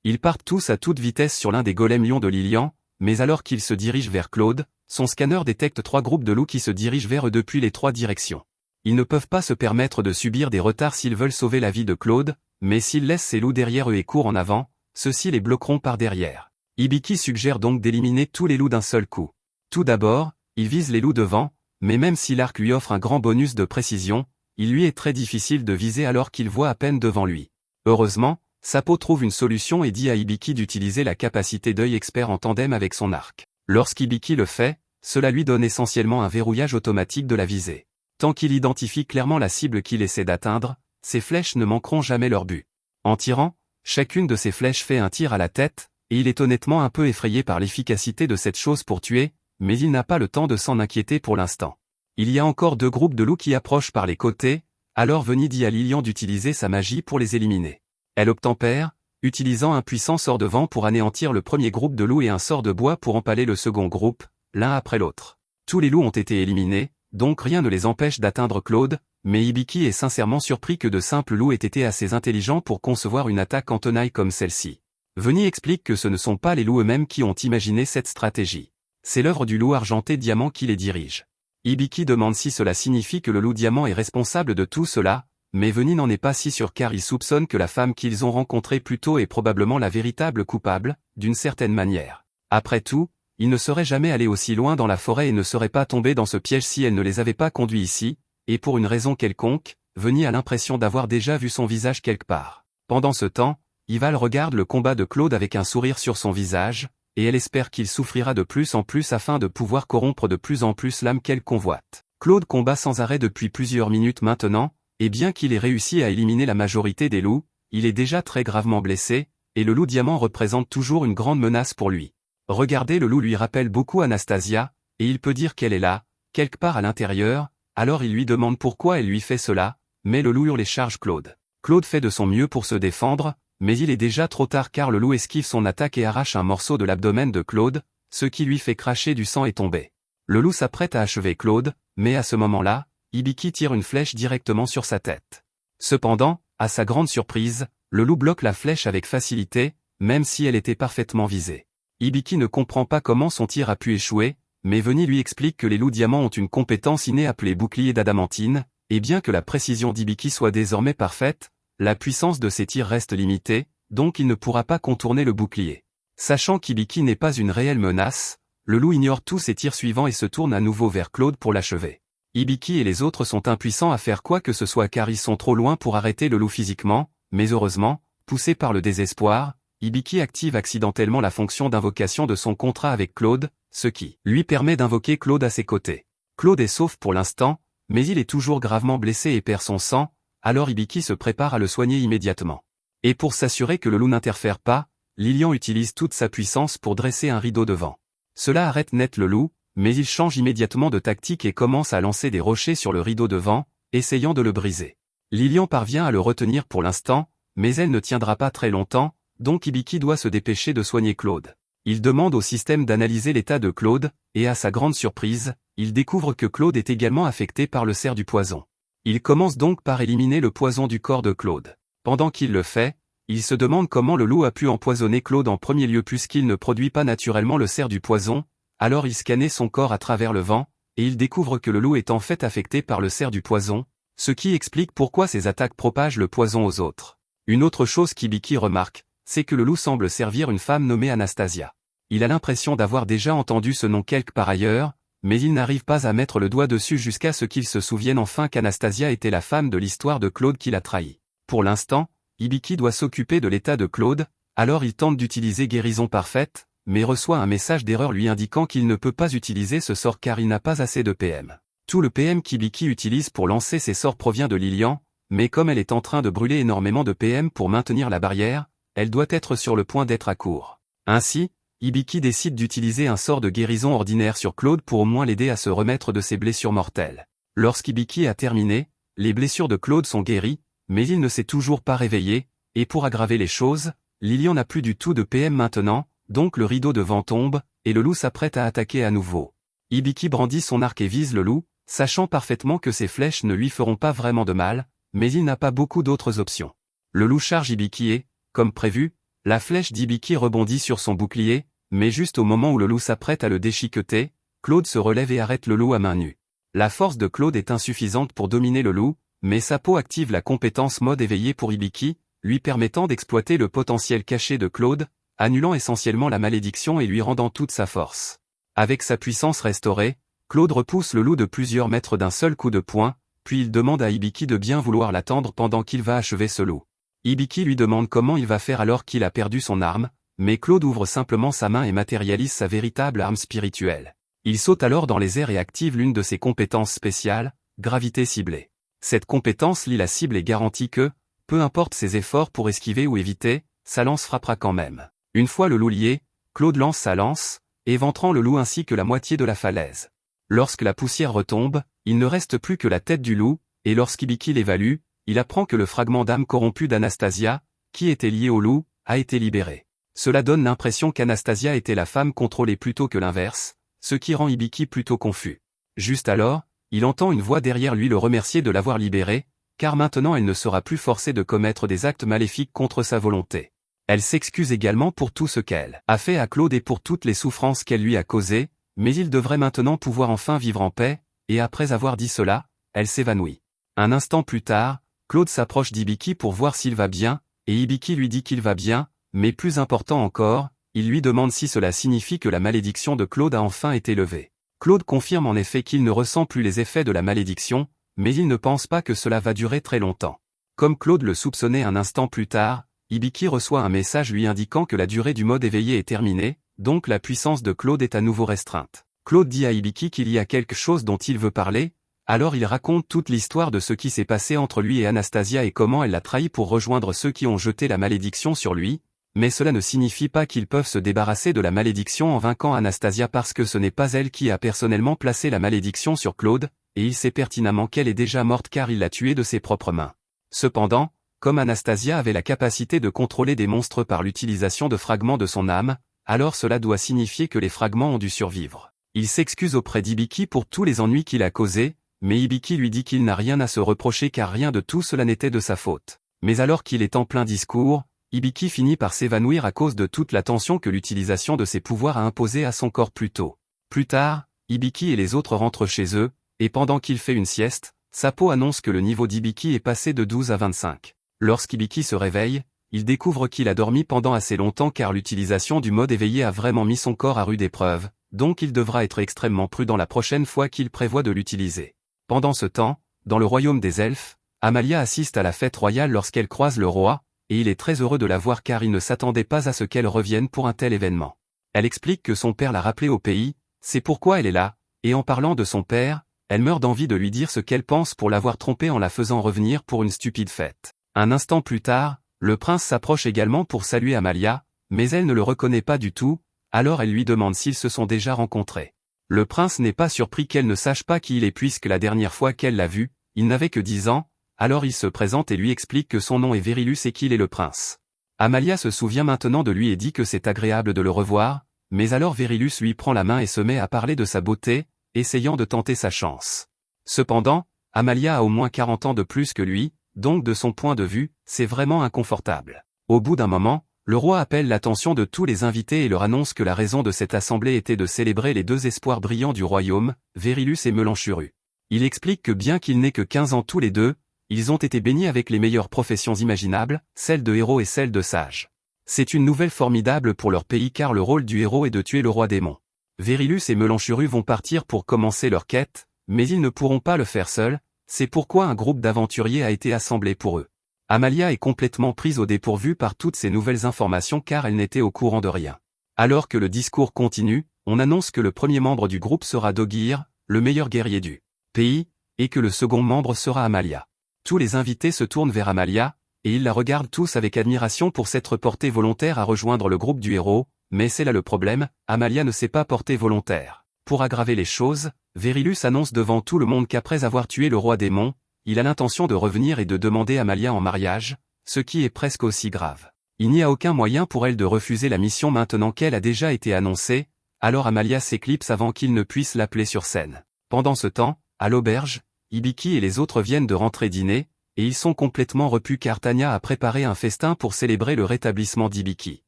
Ils partent tous à toute vitesse sur l'un des golems lions de Lilian, mais alors qu'ils se dirigent vers Claude, son scanner détecte 3 groupes de loups qui se dirigent vers eux depuis les 3 directions. Ils ne peuvent pas se permettre de subir des retards s'ils veulent sauver la vie de Claude, mais s'ils laissent ces loups derrière eux et courent en avant, ceux-ci les bloqueront par derrière. Hibiki suggère donc d'éliminer tous les loups d'un seul coup. Tout d'abord, il vise les loups devant, mais même si l'arc lui offre un grand bonus de précision, il lui est très difficile de viser alors qu'il voit à peine devant lui. Heureusement, Sapo trouve une solution et dit à Hibiki d'utiliser la capacité d'œil expert en tandem avec son arc. Lorsqu'Hibiki le fait, cela lui donne essentiellement un verrouillage automatique de la visée. Tant qu'il identifie clairement la cible qu'il essaie d'atteindre, ses flèches ne manqueront jamais leur but. En tirant, chacune de ses flèches fait un tir à la tête, et il est honnêtement un peu effrayé par l'efficacité de cette chose pour tuer, mais il n'a pas le temps de s'en inquiéter pour l'instant. Il y a encore 2 groupes de loups qui approchent par les côtés, alors Veni dit à Lilian d'utiliser sa magie pour les éliminer. Elle obtempère, utilisant un puissant sort de vent pour anéantir le premier groupe de loups et un sort de bois pour empaler le second groupe, l'un après l'autre. Tous les loups ont été éliminés, donc rien ne les empêche d'atteindre Claude, mais Hibiki est sincèrement surpris que de simples loups aient été assez intelligents pour concevoir une attaque en tenaille comme celle-ci. Veni explique que ce ne sont pas les loups eux-mêmes qui ont imaginé cette stratégie. C'est l'œuvre du loup argenté diamant qui les dirige. Hibiki demande si cela signifie que le loup diamant est responsable de tout cela, mais Veni n'en est pas si sûr car il soupçonne que la femme qu'ils ont rencontrée plus tôt est probablement la véritable coupable, d'une certaine manière. Après tout, ils ne seraient jamais allés aussi loin dans la forêt et ne seraient pas tombés dans ce piège si elle ne les avait pas conduits ici, et pour une raison quelconque, Veni a l'impression d'avoir déjà vu son visage quelque part. Pendant ce temps, Ival regarde le combat de Claude avec un sourire sur son visage, et elle espère qu'il souffrira de plus en plus afin de pouvoir corrompre de plus en plus l'âme qu'elle convoite. Claude combat sans arrêt depuis plusieurs minutes maintenant, et bien qu'il ait réussi à éliminer la majorité des loups, il est déjà très gravement blessé, et le loup diamant représente toujours une grande menace pour lui. Regarder le loup lui rappelle beaucoup Anastasia, et il peut dire qu'elle est là, quelque part à l'intérieur, alors il lui demande pourquoi elle lui fait cela, mais le loup hurle et charge Claude. Claude fait de son mieux pour se défendre, mais il est déjà trop tard car le loup esquive son attaque et arrache un morceau de l'abdomen de Claude, ce qui lui fait cracher du sang et tomber. Le loup s'apprête à achever Claude, mais à ce moment-là, Hibiki tire une flèche directement sur sa tête. Cependant, à sa grande surprise, le loup bloque la flèche avec facilité, même si elle était parfaitement visée. Hibiki ne comprend pas comment son tir a pu échouer, mais Veni lui explique que les loups diamants ont une compétence innée appelée bouclier d'adamantine, Et bien que la précision d'Hibiki soit désormais parfaite, la puissance de ses tirs reste limitée, donc il ne pourra pas contourner le bouclier. Sachant qu'Hibiki n'est pas une réelle menace, le loup ignore tous ses tirs suivants et se tourne à nouveau vers Claude pour l'achever. Hibiki et les autres sont impuissants à faire quoi que ce soit car ils sont trop loin pour arrêter le loup physiquement, mais heureusement, poussé par le désespoir, Hibiki active accidentellement la fonction d'invocation de son contrat avec Claude, ce qui lui permet d'invoquer Claude à ses côtés. Claude est sauf pour l'instant, mais il est toujours gravement blessé et perd son sang, alors Hibiki se prépare à le soigner immédiatement. Et pour s'assurer que le loup n'interfère pas, Lilian utilise toute sa puissance pour dresser un rideau devant. Cela arrête net le loup, mais il change immédiatement de tactique et commence à lancer des rochers sur le rideau devant, essayant de le briser. Lilian parvient à le retenir pour l'instant, mais elle ne tiendra pas très longtemps, donc Hibiki doit se dépêcher de soigner Claude. Il demande au système d'analyser l'état de Claude, et à sa grande surprise, il découvre que Claude est également affecté par le cerf du poison. Il commence donc par éliminer le poison du corps de Claude. Pendant qu'il le fait, il se demande comment le loup a pu empoisonner Claude en premier lieu puisqu'il ne produit pas naturellement le cerf du poison, alors il scannait son corps à travers le vent, et il découvre que le loup est en fait affecté par le cerf du poison, ce qui explique pourquoi ses attaques propagent le poison aux autres. Une autre chose qu'Hibiki remarque, c'est que le loup semble servir une femme nommée Anastasia. Il a l'impression d'avoir déjà entendu ce nom quelque part ailleurs, mais il n'arrive pas à mettre le doigt dessus jusqu'à ce qu'il se souvienne enfin qu'Anastasia était la femme de l'histoire de Claude qui l'a trahi. Pour l'instant, Hibiki doit s'occuper de l'état de Claude, alors il tente d'utiliser guérison parfaite, mais reçoit un message d'erreur lui indiquant qu'il ne peut pas utiliser ce sort car il n'a pas assez de PM. Tout le PM qu'Hibiki utilise pour lancer ses sorts provient de Lilian, mais comme elle est en train de brûler énormément de PM pour maintenir la barrière, elle doit être sur le point d'être à court. Ainsi, Hibiki décide d'utiliser un sort de guérison ordinaire sur Claude pour au moins l'aider à se remettre de ses blessures mortelles. Lorsqu'Hibiki a terminé, les blessures de Claude sont guéries, mais il ne s'est toujours pas réveillé, et pour aggraver les choses, Lilian n'a plus du tout de PM maintenant, donc le rideau de vent tombe, et le loup s'apprête à attaquer à nouveau. Hibiki brandit son arc et vise le loup, sachant parfaitement que ses flèches ne lui feront pas vraiment de mal, mais il n'a pas beaucoup d'autres options. Le loup charge Hibiki et, comme prévu, la flèche d'Hibiki rebondit sur son bouclier, mais juste au moment où le loup s'apprête à le déchiqueter, Claude se relève et arrête le loup à main nue. La force de Claude est insuffisante pour dominer le loup, mais sa peau active la compétence mode éveillé pour Hibiki, lui permettant d'exploiter le potentiel caché de Claude, annulant essentiellement la malédiction et lui rendant toute sa force. Avec sa puissance restaurée, Claude repousse le loup de plusieurs mètres d'un seul coup de poing, puis il demande à Hibiki de bien vouloir l'attendre pendant qu'il va achever ce loup. Hibiki lui demande comment il va faire alors qu'il a perdu son arme, mais Claude ouvre simplement sa main et matérialise sa véritable arme spirituelle. Il saute alors dans les airs et active l'une de ses compétences spéciales, gravité ciblée. Cette compétence lie la cible et garantit que, peu importe ses efforts pour esquiver ou éviter, sa lance frappera quand même. Une fois le loup lié, Claude lance sa lance, éventrant le loup ainsi que la moitié de la falaise. Lorsque la poussière retombe, il ne reste plus que la tête du loup, et lorsqu'Hibiki l'évalue, il apprend que le fragment d'âme corrompu d'Anastasia, qui était lié au loup, a été libéré. Cela donne l'impression qu'Anastasia était la femme contrôlée plutôt que l'inverse, ce qui rend Hibiki plutôt confus. Juste alors, il entend une voix derrière lui le remercier de l'avoir libérée, car maintenant elle ne sera plus forcée de commettre des actes maléfiques contre sa volonté. Elle s'excuse également pour tout ce qu'elle a fait à Claude et pour toutes les souffrances qu'elle lui a causées, mais il devrait maintenant pouvoir enfin vivre en paix, et après avoir dit cela, elle s'évanouit. Un instant plus tard, Claude s'approche d'Hibiki pour voir s'il va bien, et Hibiki lui dit qu'il va bien, mais plus important encore, il lui demande si cela signifie que la malédiction de Claude a enfin été levée. Claude confirme en effet qu'il ne ressent plus les effets de la malédiction, mais il ne pense pas que cela va durer très longtemps. Comme Claude le soupçonnait un instant plus tard, Hibiki reçoit un message lui indiquant que la durée du mode éveillé est terminée, donc la puissance de Claude est à nouveau restreinte. Claude dit à Hibiki qu'il y a quelque chose dont il veut parler, alors il raconte toute l'histoire de ce qui s'est passé entre lui et Anastasia et comment elle l'a trahi pour rejoindre ceux qui ont jeté la malédiction sur lui, mais cela ne signifie pas qu'ils peuvent se débarrasser de la malédiction en vainquant Anastasia parce que ce n'est pas elle qui a personnellement placé la malédiction sur Claude, et il sait pertinemment qu'elle est déjà morte car il l'a tuée de ses propres mains. Cependant, comme Anastasia avait la capacité de contrôler des monstres par l'utilisation de fragments de son âme, alors cela doit signifier que les fragments ont dû survivre. Il s'excuse auprès d'Hibiki pour tous les ennuis qu'il a causés, mais Hibiki lui dit qu'il n'a rien à se reprocher car rien de tout cela n'était de sa faute. Mais alors qu'il est en plein discours, Hibiki finit par s'évanouir à cause de toute la tension que l'utilisation de ses pouvoirs a imposée à son corps plus tôt. Plus tard, Hibiki et les autres rentrent chez eux, et pendant qu'il fait une sieste, Sapo annonce que le niveau d'Hibiki est passé de 12 à 25. Lorsqu'Hibiki se réveille, il découvre qu'il a dormi pendant assez longtemps car l'utilisation du mode éveillé a vraiment mis son corps à rude épreuve, donc il devra être extrêmement prudent la prochaine fois qu'il prévoit de l'utiliser. Pendant ce temps, dans le royaume des elfes, Amalia assiste à la fête royale lorsqu'elle croise le roi, et il est très heureux de la voir car il ne s'attendait pas à ce qu'elle revienne pour un tel événement. Elle explique que son père l'a rappelée au pays, c'est pourquoi elle est là, et en parlant de son père, elle meurt d'envie de lui dire ce qu'elle pense pour l'avoir trompé en la faisant revenir pour une stupide fête. Un instant plus tard, le prince s'approche également pour saluer Amalia, mais elle ne le reconnaît pas du tout, alors elle lui demande s'ils se sont déjà rencontrés. Le prince n'est pas surpris qu'elle ne sache pas qui il est puisque la dernière fois qu'elle l'a vu, il n'avait que 10 ans, alors il se présente et lui explique que son nom est Virilus et qu'il est le prince. Amalia se souvient maintenant de lui et dit que c'est agréable de le revoir, mais alors Virilus lui prend la main et se met à parler de sa beauté, essayant de tenter sa chance. Cependant, Amalia a au moins 40 ans de plus que lui, donc de son point de vue, c'est vraiment inconfortable. Au bout d'un moment, le roi appelle l'attention de tous les invités et leur annonce que la raison de cette assemblée était de célébrer les deux espoirs brillants du royaume, Virilus et Melanchuru. Il explique que bien qu'ils n'aient que 15 ans tous les deux, ils ont été bénis avec les meilleures professions imaginables, celles de héros et celles de sages. C'est une nouvelle formidable pour leur pays car le rôle du héros est de tuer le roi démon. Virilus et Melanchuru vont partir pour commencer leur quête, mais ils ne pourront pas le faire seuls, c'est pourquoi un groupe d'aventuriers a été assemblé pour eux. Amalia est complètement prise au dépourvu par toutes ces nouvelles informations car elle n'était au courant de rien. Alors que le discours continue, on annonce que le premier membre du groupe sera Dogir, le meilleur guerrier du pays, et que le second membre sera Amalia. Tous les invités se tournent vers Amalia, et ils la regardent tous avec admiration pour s'être portée volontaire à rejoindre le groupe du héros, mais c'est là le problème, Amalia ne s'est pas portée volontaire. Pour aggraver les choses, Virilus annonce devant tout le monde qu'après avoir tué le roi démon, il a l'intention de revenir et de demander Amalia en mariage, ce qui est presque aussi grave. Il n'y a aucun moyen pour elle de refuser la mission maintenant qu'elle a déjà été annoncée, alors Amalia s'éclipse avant qu'il ne puisse l'appeler sur scène. Pendant ce temps, à l'auberge, Hibiki et les autres viennent de rentrer dîner, et ils sont complètement repus car Tanya a préparé un festin pour célébrer le rétablissement d'Hibiki.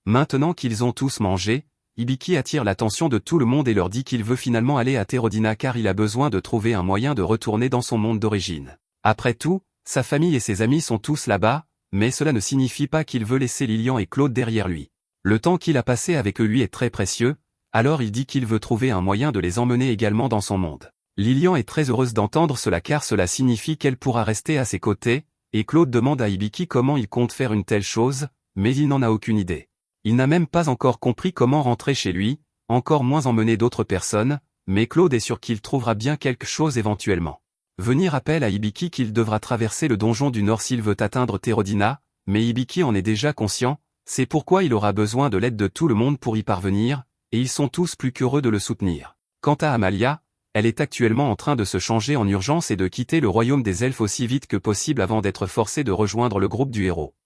Maintenant qu'ils ont tous mangé, Hibiki attire l'attention de tout le monde et leur dit qu'il veut finalement aller à Terodina car il a besoin de trouver un moyen de retourner dans son monde d'origine. Après tout, sa famille et ses amis sont tous là-bas, mais cela ne signifie pas qu'il veut laisser Lilian et Claude derrière lui. Le temps qu'il a passé avec eux lui est très précieux, alors il dit qu'il veut trouver un moyen de les emmener également dans son monde. Lilian est très heureuse d'entendre cela car cela signifie qu'elle pourra rester à ses côtés, et Claude demande à Hibiki comment il compte faire une telle chose, mais il n'en a aucune idée. Il n'a même pas encore compris comment rentrer chez lui, encore moins emmener d'autres personnes, mais Claude est sûr qu'il trouvera bien quelque chose éventuellement. Venir rappelle à Hibiki qu'il devra traverser le donjon du Nord s'il veut atteindre Terodina, mais Hibiki en est déjà conscient, c'est pourquoi il aura besoin de l'aide de tout le monde pour y parvenir, et ils sont tous plus qu'heureux de le soutenir. Quant à Amalia, elle est actuellement en train de se changer en urgence et de quitter le royaume des elfes aussi vite que possible avant d'être forcée de rejoindre le groupe du héros.